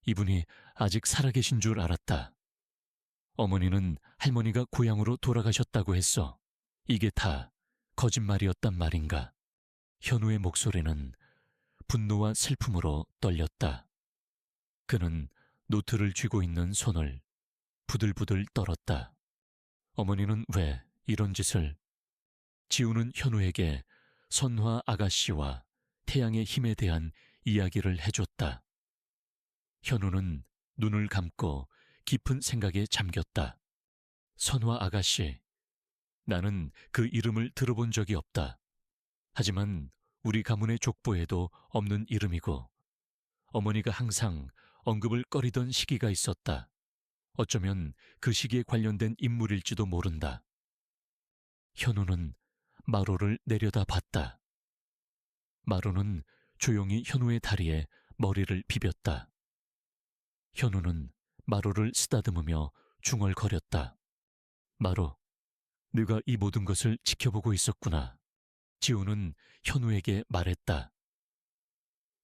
이분이 아직 살아계신 줄 알았다. 어머니는 할머니가 고향으로 돌아가셨다고 했어. 이게 다 거짓말이었단 말인가? 현우의 목소리는 분노와 슬픔으로 떨렸다. 그는 노트를 쥐고 있는 손을 부들부들 떨었다. 어머니는 왜 이런 짓을? 지우는 현우에게 선화 아가씨와 태양의 힘에 대한 이야기를 해줬다. 현우는 눈을 감고 깊은 생각에 잠겼다. 선화 아가씨, 나는 그 이름을 들어본 적이 없다. 하지만 우리 가문의 족보에도 없는 이름이고 어머니가 항상 언급을 꺼리던 시기가 있었다. 어쩌면 그 시기에 관련된 인물일지도 모른다. 현우는 마로를 내려다 봤다. 마로는 조용히 현우의 다리에 머리를 비볐다. 현우는 마로를 쓰다듬으며 중얼거렸다. 마로, 네가 이 모든 것을 지켜보고 있었구나. 지우는 현우에게 말했다.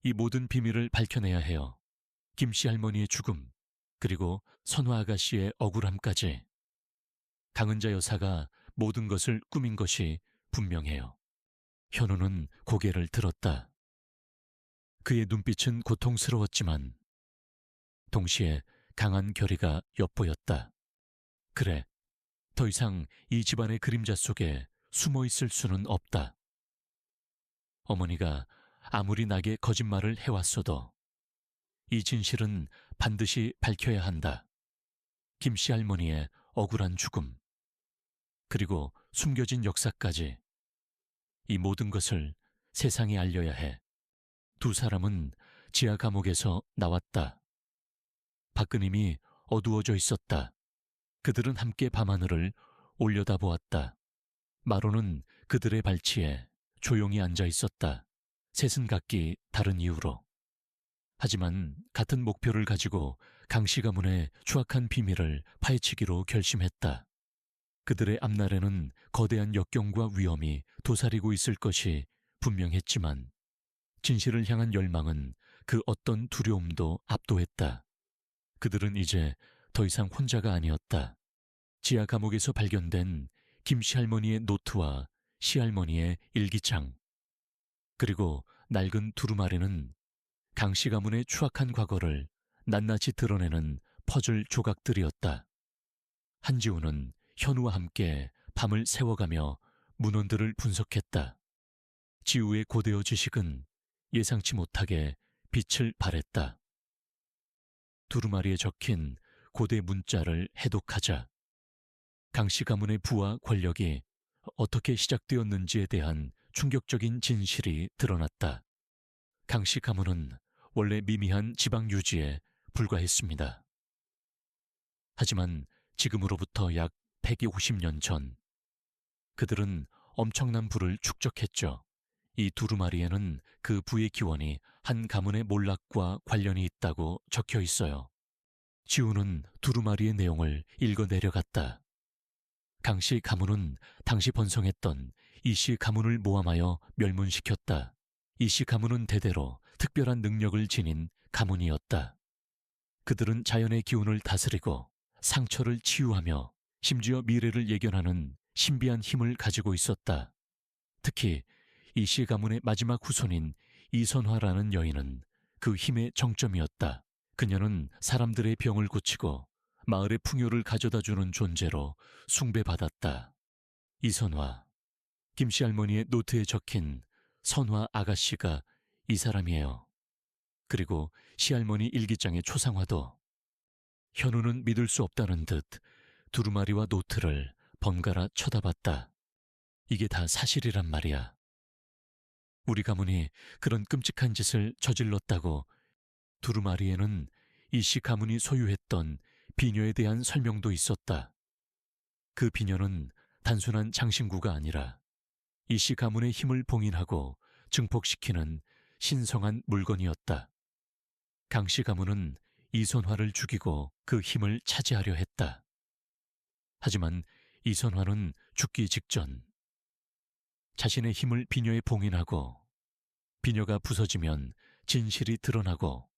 이 모든 비밀을 밝혀내야 해요. 김씨 할머니의 죽음, 그리고 선화 아가씨의 억울함까지. 강은자 여사가 모든 것을 꾸민 것이 분명해요. 현우는 고개를 들었다. 그의 눈빛은 고통스러웠지만 동시에 강한 결의가 엿보였다. 그래, 더 이상 이 집안의 그림자 속에 숨어 있을 수는 없다. 어머니가 아무리 나게 거짓말을 해왔어도 이 진실은 반드시 밝혀야 한다. 김씨 할머니의 억울한 죽음, 그리고 숨겨진 역사까지 이 모든 것을 세상에 알려야 해. 두 사람은 지하 감옥에서 나왔다. 밖은 이미 어두워져 있었다. 그들은 함께 밤하늘을 올려다보았다. 마로는 그들의 발치에 조용히 앉아 있었다. 셋은 각기 다른 이유로. 하지만 같은 목표를 가지고 강씨 가문의 추악한 비밀을 파헤치기로 결심했다. 그들의 앞날에는 거대한 역경과 위험이 도사리고 있을 것이 분명했지만 진실을 향한 열망은 그 어떤 두려움도 압도했다. 그들은 이제 더 이상 혼자가 아니었다. 지하 감옥에서 발견된 김씨 할머니의 노트와 시할머니의 일기장, 그리고 낡은 두루마리는 강씨 가문의 추악한 과거를 낱낱이 드러내는 퍼즐 조각들이었다. 한지우는 현우와 함께 밤을 새워가며 문헌들을 분석했다. 지우의 고대어 지식은 예상치 못하게 빛을 발했다. 두루마리에 적힌 고대 문자를 해독하자 강씨 가문의 부와 권력이 어떻게 시작되었는지에 대한 충격적인 진실이 드러났다. 강씨 가문은 원래 미미한 지방 유지에 불과했습니다. 하지만 지금으로부터 약 150년 전 그들은 엄청난 부를 축적했죠. 이 두루마리에는 그 부의 기원이 한 가문의 몰락과 관련이 있다고 적혀 있어요. 지우는 두루마리의 내용을 읽어 내려갔다. 강씨 가문은 당시 번성했던 이씨 가문을 모함하여 멸문시켰다. 이씨 가문은 대대로 특별한 능력을 지닌 가문이었다. 그들은 자연의 기운을 다스리고 상처를 치유하며 심지어 미래를 예견하는 신비한 힘을 가지고 있었다. 특히 이씨 가문의 마지막 후손인 이선화라는 여인은 그 힘의 정점이었다. 그녀는 사람들의 병을 고치고 마을의 풍요를 가져다주는 존재로 숭배받았다. 이선화, 김씨 할머니의 노트에 적힌 선화 아가씨가 이 사람이에요. 그리고 시할머니 일기장의 초상화도. 현우는 믿을 수 없다는 듯 두루마리와 노트를 번갈아 쳐다봤다. 이게 다 사실이란 말이야. 우리 가문이 그런 끔찍한 짓을 저질렀다고 두루마리에는 이씨 가문이 소유했던 비녀에 대한 설명도 있었다. 그 비녀는 단순한 장신구가 아니라 이씨 가문의 힘을 봉인하고 증폭시키는 신성한 물건이었다. 강씨 가문은 이선화를 죽이고 그 힘을 차지하려 했다. 하지만 이선화는 죽기 직전 자신의 힘을 비녀에 봉인하고 비녀가 부서지면 진실이 드러나고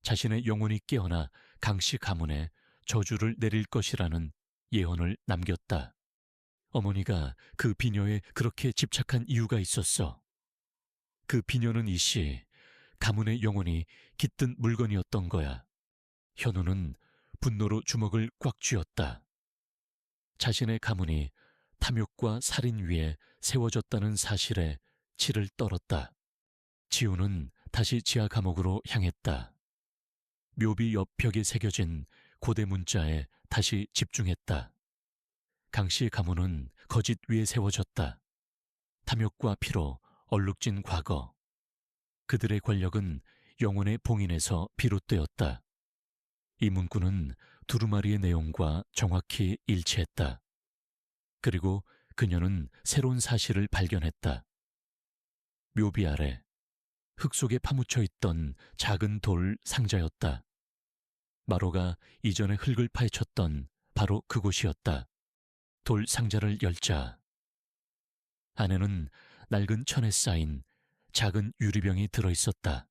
자신의 영혼이 깨어나 강씨 가문에 저주를 내릴 것이라는 예언을 남겼다. 어머니가 그 비녀에 그렇게 집착한 이유가 있었어. 그 비녀는 이씨 가문의 영혼이 깃든 물건이었던 거야. 현우는 분노로 주먹을 꽉 쥐었다. 자신의 가문이 탐욕과 살인 위에 세워졌다는 사실에 치를 떨었다. 지우는 다시 지하 감옥으로 향했다. 묘비 옆 벽에 새겨진 고대 문자에 다시 집중했다. 강 씨의 가문은 거짓 위에 세워졌다. 탐욕과 피로 얼룩진 과거. 그들의 권력은 영혼의 봉인에서 비롯되었다. 이 문구는 두루마리의 내용과 정확히 일치했다. 그리고 그녀는 새로운 사실을 발견했다. 묘비 아래 흙 속에 파묻혀 있던 작은 돌 상자였다. 마로가 이전에 흙을 파헤쳤던 바로 그곳이었다. 돌 상자를 열자 안에는 낡은 천에 쌓인 작은 유리병이 들어있었다.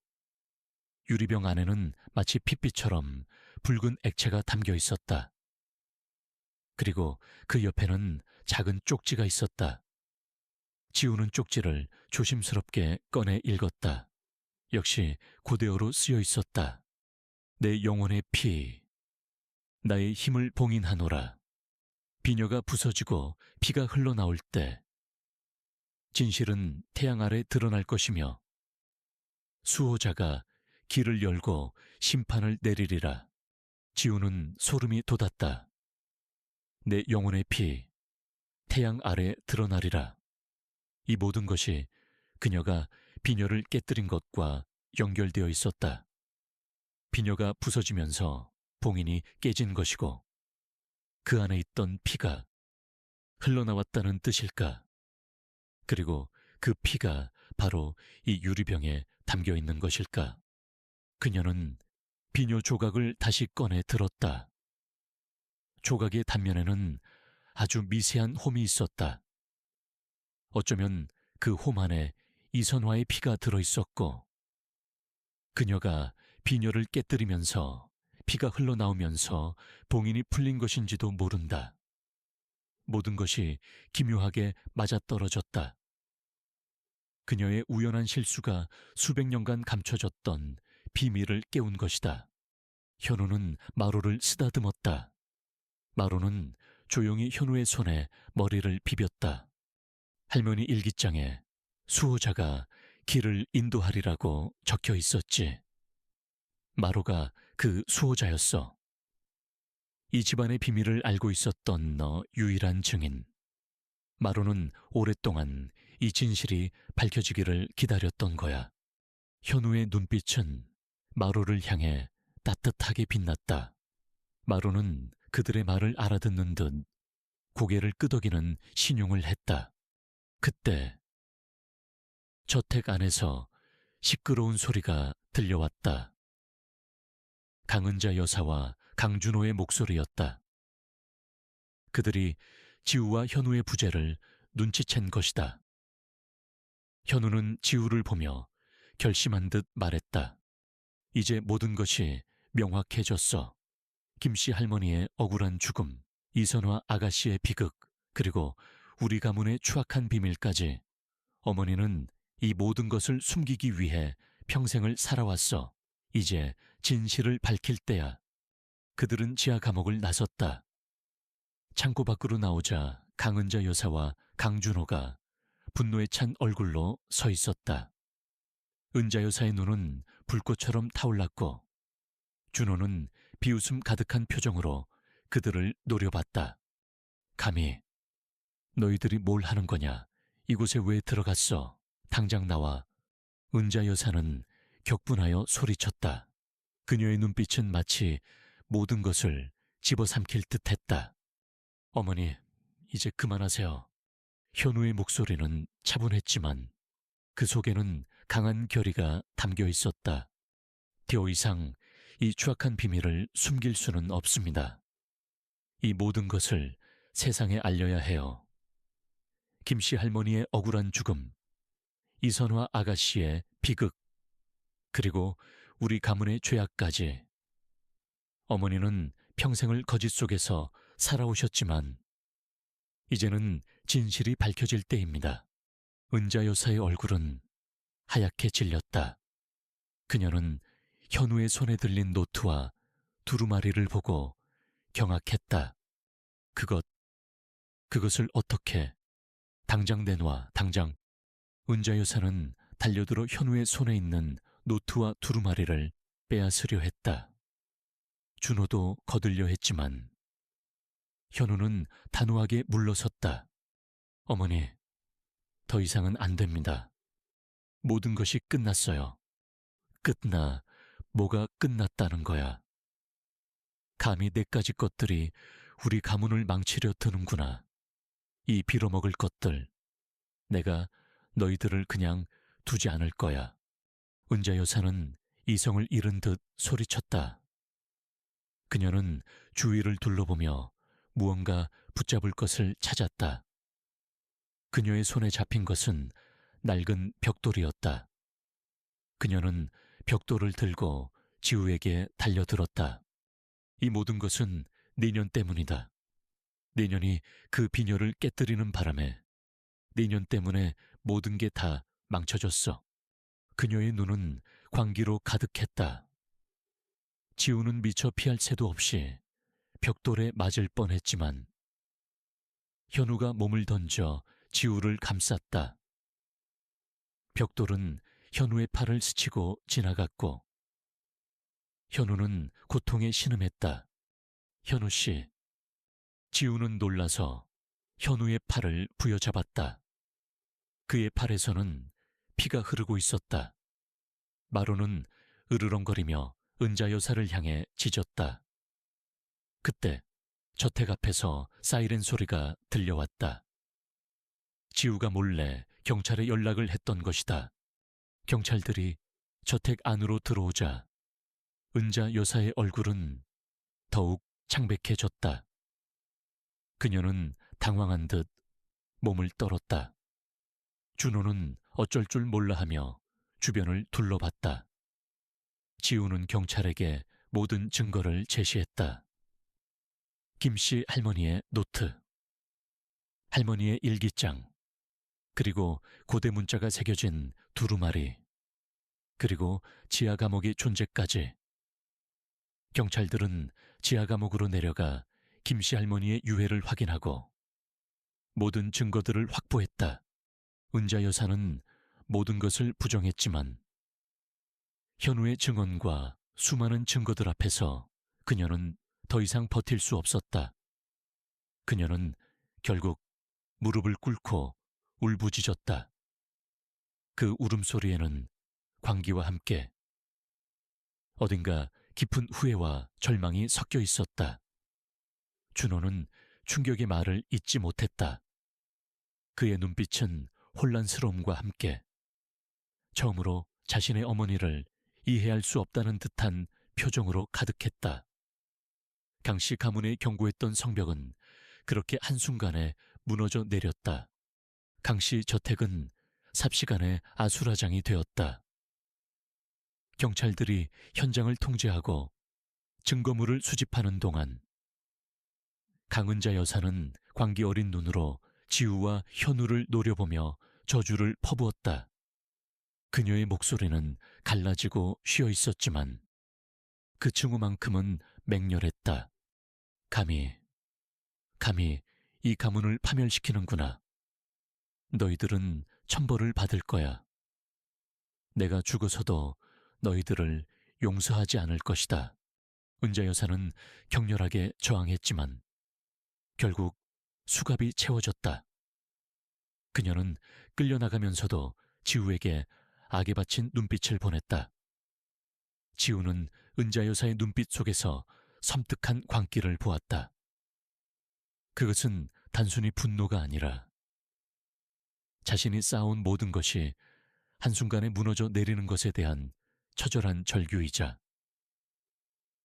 유리병 안에는 마치 핏빛처럼 붉은 액체가 담겨 있었다. 그리고 그 옆에는 작은 쪽지가 있었다. 지우는 쪽지를 조심스럽게 꺼내 읽었다. 역시 고대어로 쓰여 있었다. 내 영혼의 피, 나의 힘을 봉인하노라. 비녀가 부서지고 피가 흘러나올 때 진실은 태양 아래 드러날 것이며 수호자가 길을 열고 심판을 내리리라. 지우는 소름이 돋았다. 내 영혼의 피, 태양 아래 드러나리라. 이 모든 것이 그녀가 비녀를 깨뜨린 것과 연결되어 있었다. 비녀가 부서지면서 봉인이 깨진 것이고 그 안에 있던 피가 흘러나왔다는 뜻일까? 그리고 그 피가 바로 이 유리병에 담겨 있는 것일까? 그녀는 비녀 조각을 다시 꺼내 들었다. 조각의 단면에는 아주 미세한 홈이 있었다. 어쩌면 그 홈 안에 이선화의 피가 들어있었고 그녀가 비녀를 깨뜨리면서 피가 흘러나오면서 봉인이 풀린 것인지도 모른다. 모든 것이 기묘하게 맞아떨어졌다. 그녀의 우연한 실수가 수백 년간 감춰졌던 비밀을 깨운 것이다. 현우는 마로를 쓰다듬었다. 마로는 조용히 현우의 손에 머리를 비볐다. 할머니 일기장에 수호자가 길을 인도하리라고 적혀 있었지. 마로가 그 수호자였어. 이 집안의 비밀을 알고 있었던 너 유일한 증인. 마로는 오랫동안 이 진실이 밝혀지기를 기다렸던 거야. 현우의 눈빛은 마로를 향해 따뜻하게 빛났다. 마로는 그들의 말을 알아듣는 듯 고개를 끄덕이는 신용을 했다. 그때 저택 안에서 시끄러운 소리가 들려왔다. 강은자 여사와 강준호의 목소리였다. 그들이 지우와 현우의 부재를 눈치챈 것이다. 현우는 지우를 보며 결심한 듯 말했다. 이제 모든 것이 명확해졌어. 김씨 할머니의 억울한 죽음, 이선화 아가씨의 비극, 그리고 우리 가문의 추악한 비밀까지. 어머니는 이 모든 것을 숨기기 위해 평생을 살아왔어. 이제 진실을 밝힐 때야. 그들은 지하 감옥을 나섰다. 창고 밖으로 나오자 강은자 여사와 강준호가 분노에 찬 얼굴로 서 있었다. 은자 여사의 눈은 불꽃처럼 타올랐고 준호는 비웃음 가득한 표정으로 그들을 노려봤다. 감히 너희들이 뭘 하는 거냐? 이곳에 왜 들어갔어? 당장 나와. 은자 여사는 격분하여 소리쳤다. 그녀의 눈빛은 마치 모든 것을 집어삼킬 듯했다. 어머니, 이제 그만하세요. 현우의 목소리는 차분했지만 그 속에는 강한 결의가 담겨 있었다. 더 이상 이 추악한 비밀을 숨길 수는 없습니다. 이 모든 것을 세상에 알려야 해요. 김씨 할머니의 억울한 죽음, 이선화 아가씨의 비극, 그리고 우리 가문의 죄악까지. 어머니는 평생을 거짓 속에서 살아오셨지만 이제는 진실이 밝혀질 때입니다. 은자 여사의 얼굴은 하얗게 질렸다. 그녀는 현우의 손에 들린 노트와 두루마리를 보고 경악했다. 그것을 어떻게? 당장 내놔, 당장. 은자 여사는 달려들어 현우의 손에 있는 노트와 두루마리를 빼앗으려 했다. 준호도 거들려 했지만 현우는 단호하게 물러섰다. 어머니, 더 이상은 안 됩니다. 모든 것이 끝났어요. 뭐가 끝났다는 거야. 감히 내까지 것들이 우리 가문을 망치려 드는구나. 이 빌어먹을 것들. 내가 너희들을 그냥 두지 않을 거야. 은자 여사는 이성을 잃은 듯 소리쳤다. 그녀는 주위를 둘러보며 무언가 붙잡을 것을 찾았다. 그녀의 손에 잡힌 것은 낡은 벽돌이었다. 그녀는 벽돌을 들고 지우에게 달려들었다. 이 모든 것은 내년 때문이다. 내년이 그 비녀를 깨뜨리는 바람에 내년 때문에 모든 게 다 망쳐졌어. 그녀의 눈은 광기로 가득했다. 지우는 미처 피할 새도 없이 벽돌에 맞을 뻔했지만 현우가 몸을 던져 지우를 감쌌다. 벽돌은 현우의 팔을 스치고 지나갔고 현우는 고통에 신음했다. 현우 씨. 지우는 놀라서 현우의 팔을 부여잡았다. 그의 팔에서는 피가 흐르고 있었다. 마루는 으르렁거리며 은자 여사를 향해 짖었다. 그때 저택 앞에서 사이렌 소리가 들려왔다. 지우가 몰래 경찰에 연락을 했던 것이다. 경찰들이 저택 안으로 들어오자 은자 여사의 얼굴은 더욱 창백해졌다. 그녀는 당황한 듯 몸을 떨었다. 준호는 어쩔 줄 몰라 하며 주변을 둘러봤다. 지우는 경찰에게 모든 증거를 제시했다. 김씨 할머니의 노트, 할머니의 일기장, 그리고 고대 문자가 새겨진 두루마리, 그리고 지하 감옥의 존재까지. 경찰들은 지하 감옥으로 내려가 김씨 할머니의 유해를 확인하고 모든 증거들을 확보했다. 은자 여사는 모든 것을 부정했지만 현우의 증언과 수많은 증거들 앞에서 그녀는 더 이상 버틸 수 없었다. 그녀는 결국 무릎을 꿇고 울부짖었다. 그 울음소리에는 광기와 함께 어딘가 깊은 후회와 절망이 섞여 있었다. 준호는 충격의 말을 잇지 못했다. 그의 눈빛은 혼란스러움과 함께 처음으로 자신의 어머니를 이해할 수 없다는 듯한 표정으로 가득했다. 강씨 가문의 견고했던 성벽은 그렇게 한순간에 무너져 내렸다. 강씨 저택은 삽시간에 아수라장이 되었다. 경찰들이 현장을 통제하고 증거물을 수집하는 동안 강은자 여사는 광기 어린 눈으로 지우와 현우를 노려보며 저주를 퍼부었다. 그녀의 목소리는 갈라지고 쉬어 있었지만 그 징후만큼은 맹렬했다. 감히 이 가문을 파멸시키는구나. 너희들은 천벌을 받을 거야. 내가 죽어서도 너희들을 용서하지 않을 것이다. 은자 여사는 격렬하게 저항했지만 결국 수갑이 채워졌다. 그녀는 끌려나가면서도 지우에게 악에 바친 눈빛을 보냈다. 지우는 은자 여사의 눈빛 속에서 섬뜩한 광기를 보았다. 그것은 단순히 분노가 아니라 자신이 쌓아온 모든 것이 한순간에 무너져 내리는 것에 대한 처절한 절규이자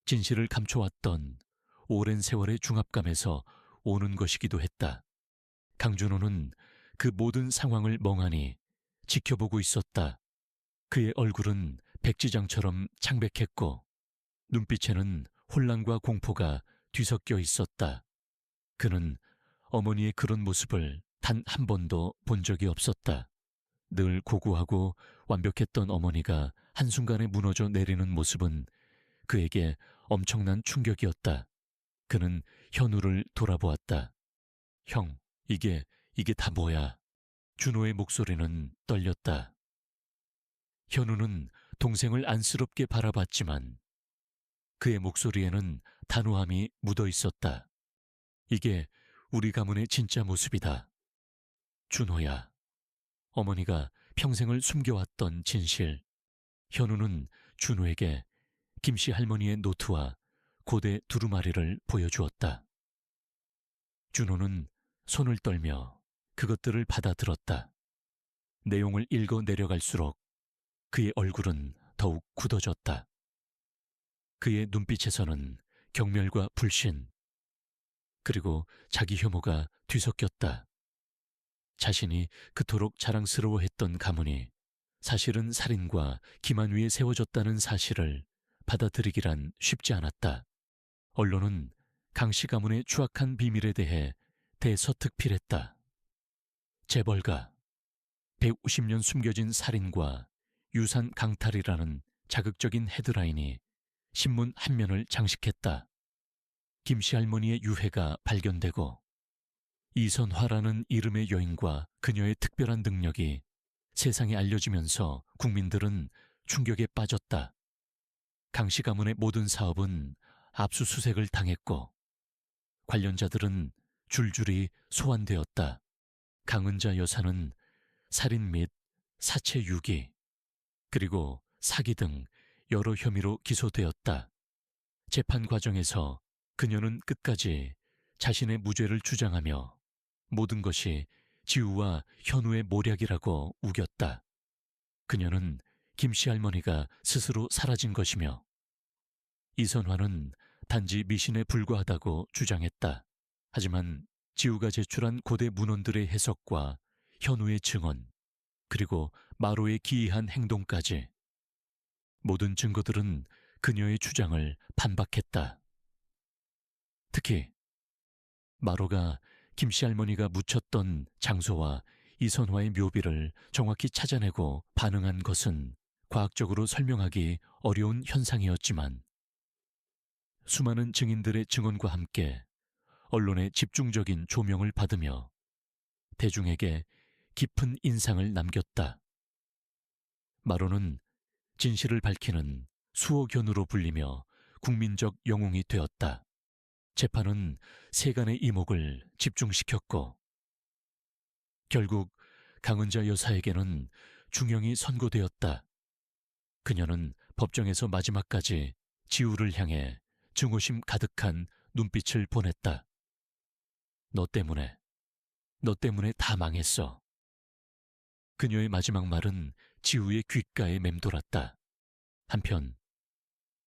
진실을 감춰왔던 오랜 세월의 중압감에서 오는 것이기도 했다. 강준호는 그 모든 상황을 멍하니 지켜보고 있었다. 그의 얼굴은 백지장처럼 창백했고 눈빛에는 혼란과 공포가 뒤섞여 있었다. 그는 어머니의 그런 모습을 단 한 번도 본 적이 없었다. 늘 고고하고 완벽했던 어머니가 한순간에 무너져 내리는 모습은 그에게 엄청난 충격이었다. 그는 현우를 돌아보았다. 형, 이게 다 뭐야? 준호의 목소리는 떨렸다. 현우는 동생을 안쓰럽게 바라봤지만 그의 목소리에는 단호함이 묻어 있었다. 이게 우리 가문의 진짜 모습이다. 준호야. 어머니가 평생을 숨겨왔던 진실. 현우는 준호에게 김씨 할머니의 노트와 고대 두루마리를 보여주었다. 준호는 손을 떨며 그것들을 받아들었다. 내용을 읽어 내려갈수록 그의 얼굴은 더욱 굳어졌다. 그의 눈빛에서는 경멸과 불신, 그리고 자기 혐오가 뒤섞였다. 자신이 그토록 자랑스러워했던 가문이 사실은 살인과 기만 위에 세워졌다는 사실을 받아들이기란 쉽지 않았다. 언론은 강씨 가문의 추악한 비밀에 대해 대서특필했다. 재벌가, 150년 숨겨진 살인과 유산 강탈이라는 자극적인 헤드라인이 신문 한 면을 장식했다. 김씨 할머니의 유해가 발견되고 이선화라는 이름의 여인과 그녀의 특별한 능력이 세상에 알려지면서 국민들은 충격에 빠졌다. 강씨 가문의 모든 사업은 압수수색을 당했고 관련자들은 줄줄이 소환되었다. 강은자 여사는 살인 및 사체 유기, 그리고 사기 등 여러 혐의로 기소되었다. 재판 과정에서 그녀는 끝까지 자신의 무죄를 주장하며 모든 것이 지우와 현우의 모략이라고 우겼다. 그녀는 김씨 할머니가 스스로 사라진 것이며 이선화는 단지 미신에 불과하다고 주장했다. 하지만 지우가 제출한 고대 문헌들의 해석과 현우의 증언, 그리고 마로의 기이한 행동까지 모든 증거들은 그녀의 주장을 반박했다. 특히 마로가 김씨 할머니가 묻혔던 장소와 이선화의 묘비를 정확히 찾아내고 반응한 것은 과학적으로 설명하기 어려운 현상이었지만 수많은 증인들의 증언과 함께 언론의 집중적인 조명을 받으며 대중에게 깊은 인상을 남겼다. 마로는 진실을 밝히는 수호견으로 불리며 국민적 영웅이 되었다. 재판은 세간의 이목을 집중시켰고 결국 강은자 여사에게는 중형이 선고되었다. 그녀는 법정에서 마지막까지 지우를 향해 증오심 가득한 눈빛을 보냈다. 너 때문에 다 망했어. 그녀의 마지막 말은 지우의 귓가에 맴돌았다. 한편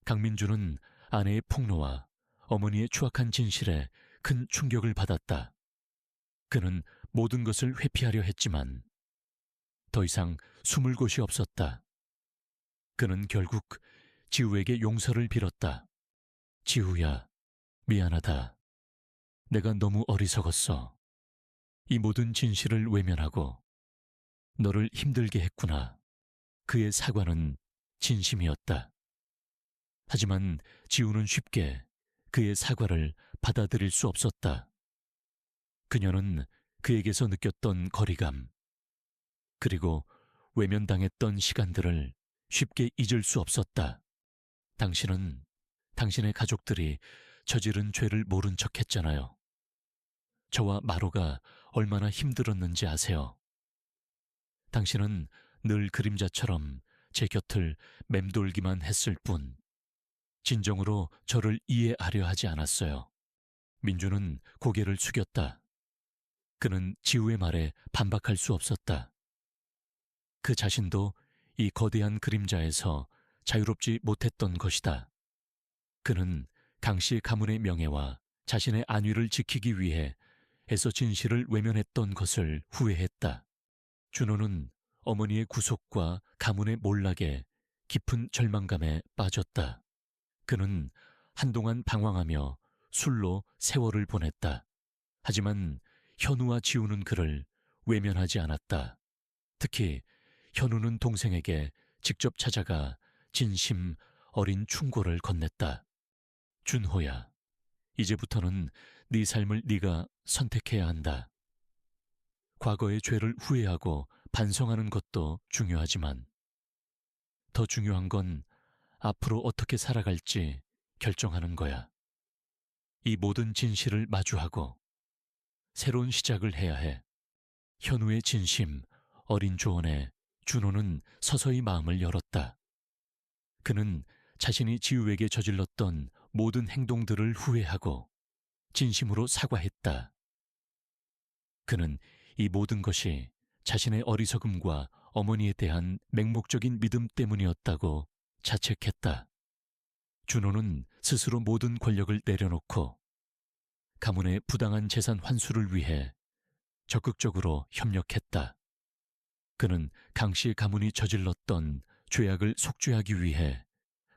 강민주는 아내의 폭로와 어머니의 추악한 진실에 큰 충격을 받았다. 그는 모든 것을 회피하려 했지만 더 이상 숨을 곳이 없었다. 그는 결국 지우에게 용서를 빌었다. 지우야, 미안하다. 내가 너무 어리석었어. 이 모든 진실을 외면하고 너를 힘들게 했구나. 그의 사과는 진심이었다. 하지만 지우는 쉽게 그의 사과를 받아들일 수 없었다. 그녀는 그에게서 느꼈던 거리감, 그리고 외면당했던 시간들을 쉽게 잊을 수 없었다. 당신은 당신의 가족들이 저지른 죄를 모른 척 했잖아요. 저와 마로가 얼마나 힘들었는지 아세요? 당신은 늘 그림자처럼 제 곁을 맴돌기만 했을 뿐, 진정으로 저를 이해하려 하지 않았어요. 민주는 고개를 숙였다. 그는 지우의 말에 반박할 수 없었다. 그 자신도 이 거대한 그림자에서 자유롭지 못했던 것이다. 그는 강씨 가문의 명예와 자신의 안위를 지키기 위해 애써 진실을 외면했던 것을 후회했다. 준호는 어머니의 구속과 가문의 몰락에 깊은 절망감에 빠졌다. 그는 한동안 방황하며 술로 세월을 보냈다. 하지만 현우와 지우는 그를 외면하지 않았다. 특히 현우는 동생에게 직접 찾아가 진심 어린 충고를 건넸다. 준호야, 이제부터는 네 삶을 네가 선택해야 한다. 과거의 죄를 후회하고 반성하는 것도 중요하지만 더 중요한 건 앞으로 어떻게 살아갈지 결정하는 거야. 이 모든 진실을 마주하고 새로운 시작을 해야 해. 현우의 진심, 어린 조언에 준호는 서서히 마음을 열었다. 그는 자신이 지우에게 저질렀던 모든 행동들을 후회하고 진심으로 사과했다. 그는 이 모든 것이 자신의 어리석음과 어머니에 대한 맹목적인 믿음 때문이었다고 자책했다. 준호는 스스로 모든 권력을 내려놓고 가문의 부당한 재산 환수를 위해 적극적으로 협력했다. 그는 강씨 가문이 저질렀던 죄악을 속죄하기 위해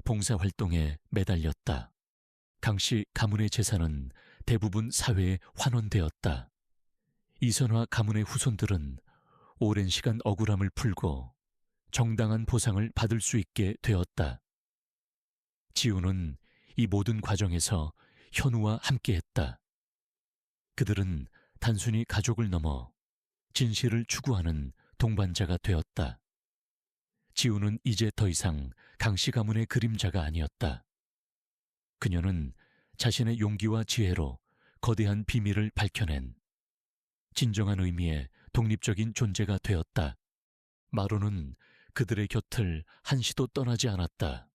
봉사활동에 매달렸다. 강씨 가문의 재산은 대부분 사회에 환원되었다. 이선화 가문의 후손들은 오랜 시간 억울함을 풀고 정당한 보상을 받을 수 있게 되었다. 지우는 이 모든 과정에서 현우와 함께했다. 그들은 단순히 가족을 넘어 진실을 추구하는 동반자가 되었다. 지우는 이제 더 이상 강씨 가문의 그림자가 아니었다. 그녀는 자신의 용기와 지혜로 거대한 비밀을 밝혀낸 진정한 의미의 독립적인 존재가 되었다. 마로는 그들의 곁을 한시도 떠나지 않았다.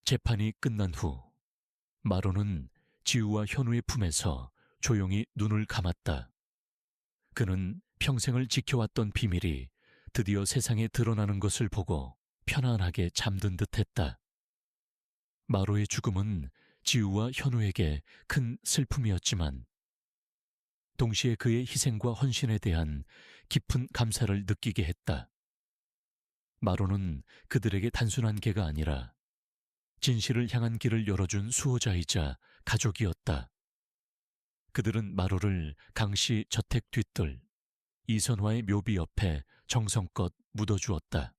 재판이 끝난 후 마로는 지우와 현우의 품에서 조용히 눈을 감았다. 그는 평생을 지켜왔던 비밀이 드디어 세상에 드러나는 것을 보고 편안하게 잠든 듯했다. 마로의 죽음은 지우와 현우에게 큰 슬픔이었지만 동시에 그의 희생과 헌신에 대한 깊은 감사를 느끼게 했다. 마로는 그들에게 단순한 개가 아니라 진실을 향한 길을 열어준 수호자이자 가족이었다. 그들은 마로를 강씨 저택 뒤뜰 이선화의 묘비 옆에 정성껏 묻어주었다.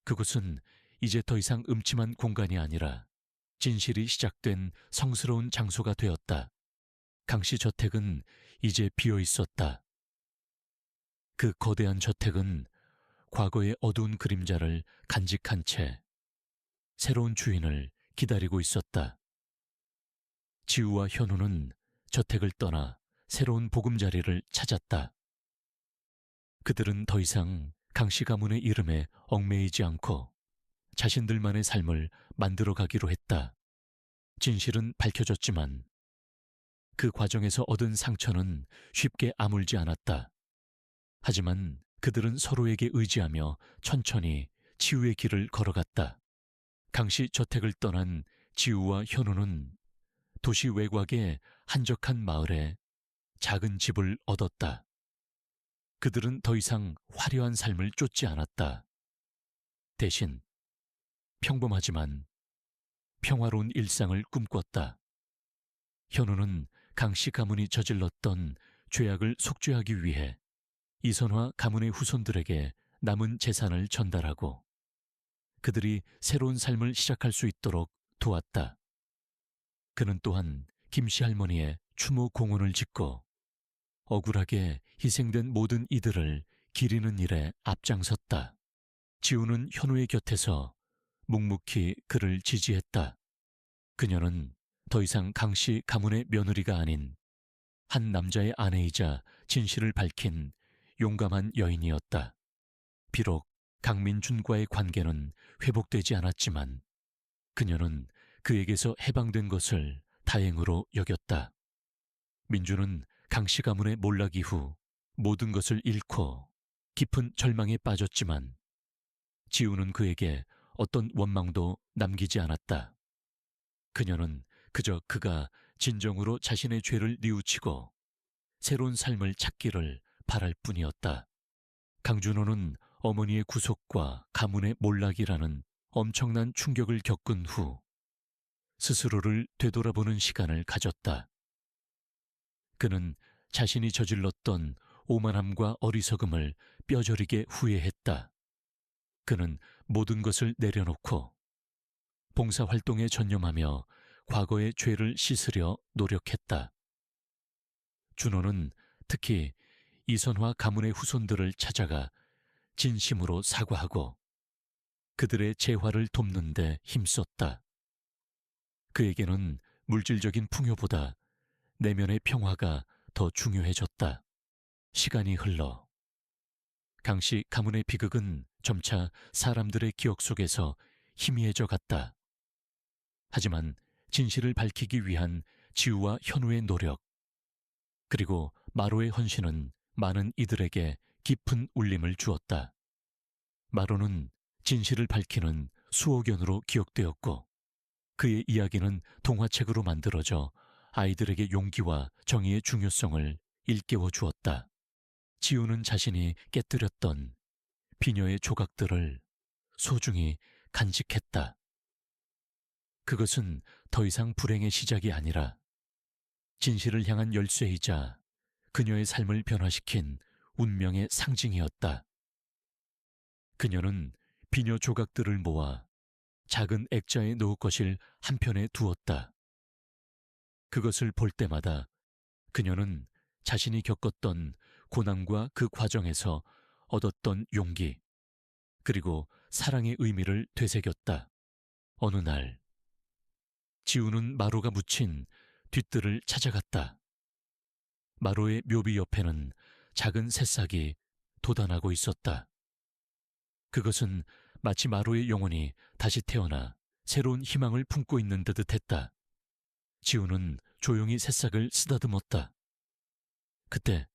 그곳은 이제 더 이상 음침한 공간이 아니라 진실이 시작된 성스러운 장소가 되었다. 강씨 저택은 이제 비어 있었다. 그 거대한 저택은 과거의 어두운 그림자를 간직한 채 새로운 주인을 기다리고 있었다. 지우와 현우는 저택을 떠나 새로운 보금자리를 찾았다. 그들은 더 이상 강씨 가문의 이름에 얽매이지 않고 자신들만의 삶을 만들어가기로 했다. 진실은 밝혀졌지만 그 과정에서 얻은 상처는 쉽게 아물지 않았다. 하지만 그들은 서로에게 의지하며 천천히 치유의 길을 걸어갔다. 강씨 저택을 떠난 지우와 현우는 도시 외곽의 한적한 마을에 작은 집을 얻었다. 그들은 더 이상 화려한 삶을 쫓지 않았다. 대신 평범하지만 평화로운 일상을 꿈꿨다. 현우는 강씨 가문이 저질렀던 죄악을 속죄하기 위해 이선화 가문의 후손들에게 남은 재산을 전달하고 그들이 새로운 삶을 시작할 수 있도록 도왔다. 그는 또한 김씨 할머니의 추모 공원을 짓고 억울하게 희생된 모든 이들을 기리는 일에 앞장섰다. 지우는 현우의 곁에서 묵묵히 그를 지지했다. 그녀는 더 이상 강씨 가문의 며느리가 아닌 한 남자의 아내이자 진실을 밝힌 용감한 여인이었다. 비록 강민준과의 관계는 회복되지 않았지만 그녀는 그에게서 해방된 것을 다행으로 여겼다. 민준은 강씨 가문의 몰락 이후 모든 것을 잃고 깊은 절망에 빠졌지만 지우는 그에게 어떤 원망도 남기지 않았다. 그녀는 그저 그가 진정으로 자신의 죄를 뉘우치고 새로운 삶을 찾기를 바랄 뿐이었다. 강준호는 어머니의 구속과 가문의 몰락이라는 엄청난 충격을 겪은 후 스스로를 되돌아보는 시간을 가졌다. 그는 자신이 저질렀던 오만함과 어리석음을 뼈저리게 후회했다. 그는 모든 것을 내려놓고 봉사활동에 전념하며 과거의 죄를 씻으려 노력했다. 준호는 특히 이선화 가문의 후손들을 찾아가 진심으로 사과하고 그들의 재화를 돕는 데 힘썼다. 그에게는 물질적인 풍요보다 내면의 평화가 더 중요해졌다. 시간이 흘러 강씨 가문의 비극은 점차 사람들의 기억 속에서 희미해져 갔다. 하지만 진실을 밝히기 위한 지우와 현우의 노력, 그리고 마로의 헌신은 많은 이들에게 깊은 울림을 주었다. 마로는 진실을 밝히는 수호견으로 기억되었고, 그의 이야기는 동화책으로 만들어져 아이들에게 용기와 정의의 중요성을 일깨워 주었다. 지우는 자신이 깨뜨렸던 비녀의 조각들을 소중히 간직했다. 그것은 더 이상 불행의 시작이 아니라 진실을 향한 열쇠이자 그녀의 삶을 변화시킨 운명의 상징이었다. 그녀는 비녀 조각들을 모아 작은 액자에 놓을 것을 한편에 두었다. 그것을 볼 때마다 그녀는 자신이 겪었던 고난과 그 과정에서 얻었던 용기, 그리고 사랑의 의미를 되새겼다. 어느 날, 지우는 마로가 묻힌 뒷뜰을 찾아갔다. 마로의 묘비 옆에는 작은 새싹이 돋아나고 있었다. 그것은 마치 마로의 영혼이 다시 태어나 새로운 희망을 품고 있는 듯 했다. 지우는 조용히 새싹을 쓰다듬었다. 그때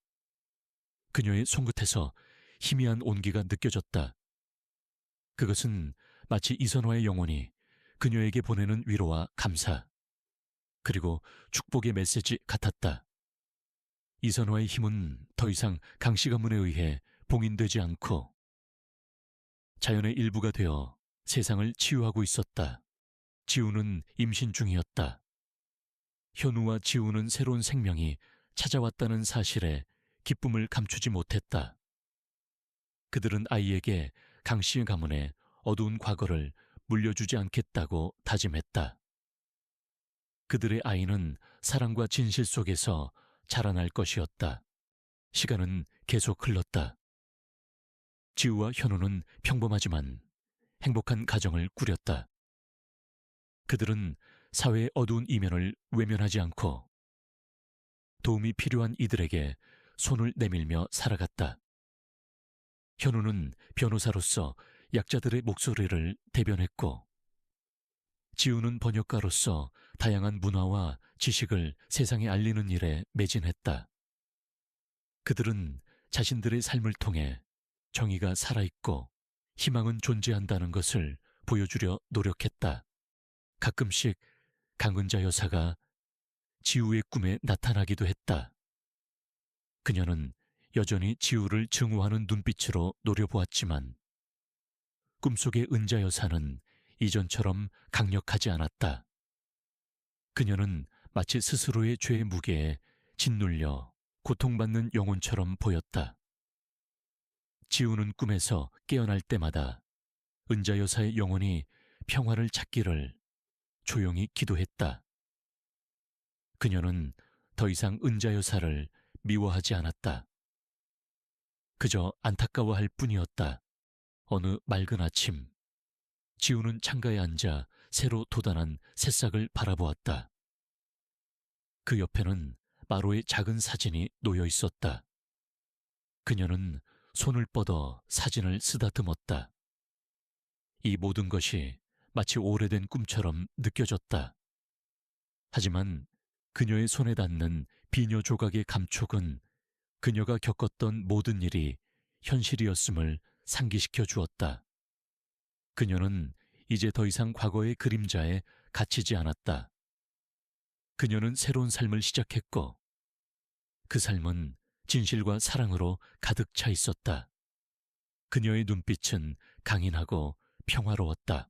그녀의 손끝에서 희미한 온기가 느껴졌다. 그것은 마치 이선화의 영혼이 그녀에게 보내는 위로와 감사, 그리고 축복의 메시지 같았다. 이선화의 힘은 더 이상 강씨 가문에 의해 봉인되지 않고 자연의 일부가 되어 세상을 치유하고 있었다. 지우는 임신 중이었다. 현우와 지우는 새로운 생명이 찾아왔다는 사실에 기쁨을 감추지 못했다. 그들은 아이에게 강씨 가문의 어두운 과거를 물려주지 않겠다고 다짐했다. 그들의 아이는 사랑과 진실 속에서 자라날 것이었다. 시간은 계속 흘렀다. 지우와 현우는 평범하지만 행복한 가정을 꾸렸다. 그들은 사회의 어두운 이면을 외면하지 않고 도움이 필요한 이들에게 손을 내밀며 살아갔다. 현우는 변호사로서 약자들의 목소리를 대변했고, 지우는 번역가로서 다양한 문화와 지식을 세상에 알리는 일에 매진했다. 그들은 자신들의 삶을 통해 정의가 살아있고 희망은 존재한다는 것을 보여주려 노력했다. 가끔씩 강은자 여사가 지우의 꿈에 나타나기도 했다. 그녀는 여전히 지우를 증오하는 눈빛으로 노려보았지만 꿈속의 은자 여사는 이전처럼 강력하지 않았다. 그녀는 마치 스스로의 죄의 무게에 짓눌려 고통받는 영혼처럼 보였다. 지우는 꿈에서 깨어날 때마다 은자 여사의 영혼이 평화를 찾기를 조용히 기도했다. 그녀는 더 이상 은자 여사를 미워하지 않았다. 그저 안타까워할 뿐이었다. 어느 맑은 아침, 지우는 창가에 앉아 새로 돋아난 새싹을 바라보았다. 그 옆에는 마로의 작은 사진이 놓여 있었다. 그녀는 손을 뻗어 사진을 쓰다듬었다. 이 모든 것이 마치 오래된 꿈처럼 느껴졌다. 하지만 그녀의 손에 닿는 비녀 조각의 감촉은 그녀가 겪었던 모든 일이 현실이었음을 상기시켜 주었다. 그녀는 이제 더 이상 과거의 그림자에 갇히지 않았다. 그녀는 새로운 삶을 시작했고, 그 삶은 진실과 사랑으로 가득 차 있었다. 그녀의 눈빛은 강인하고 평화로웠다.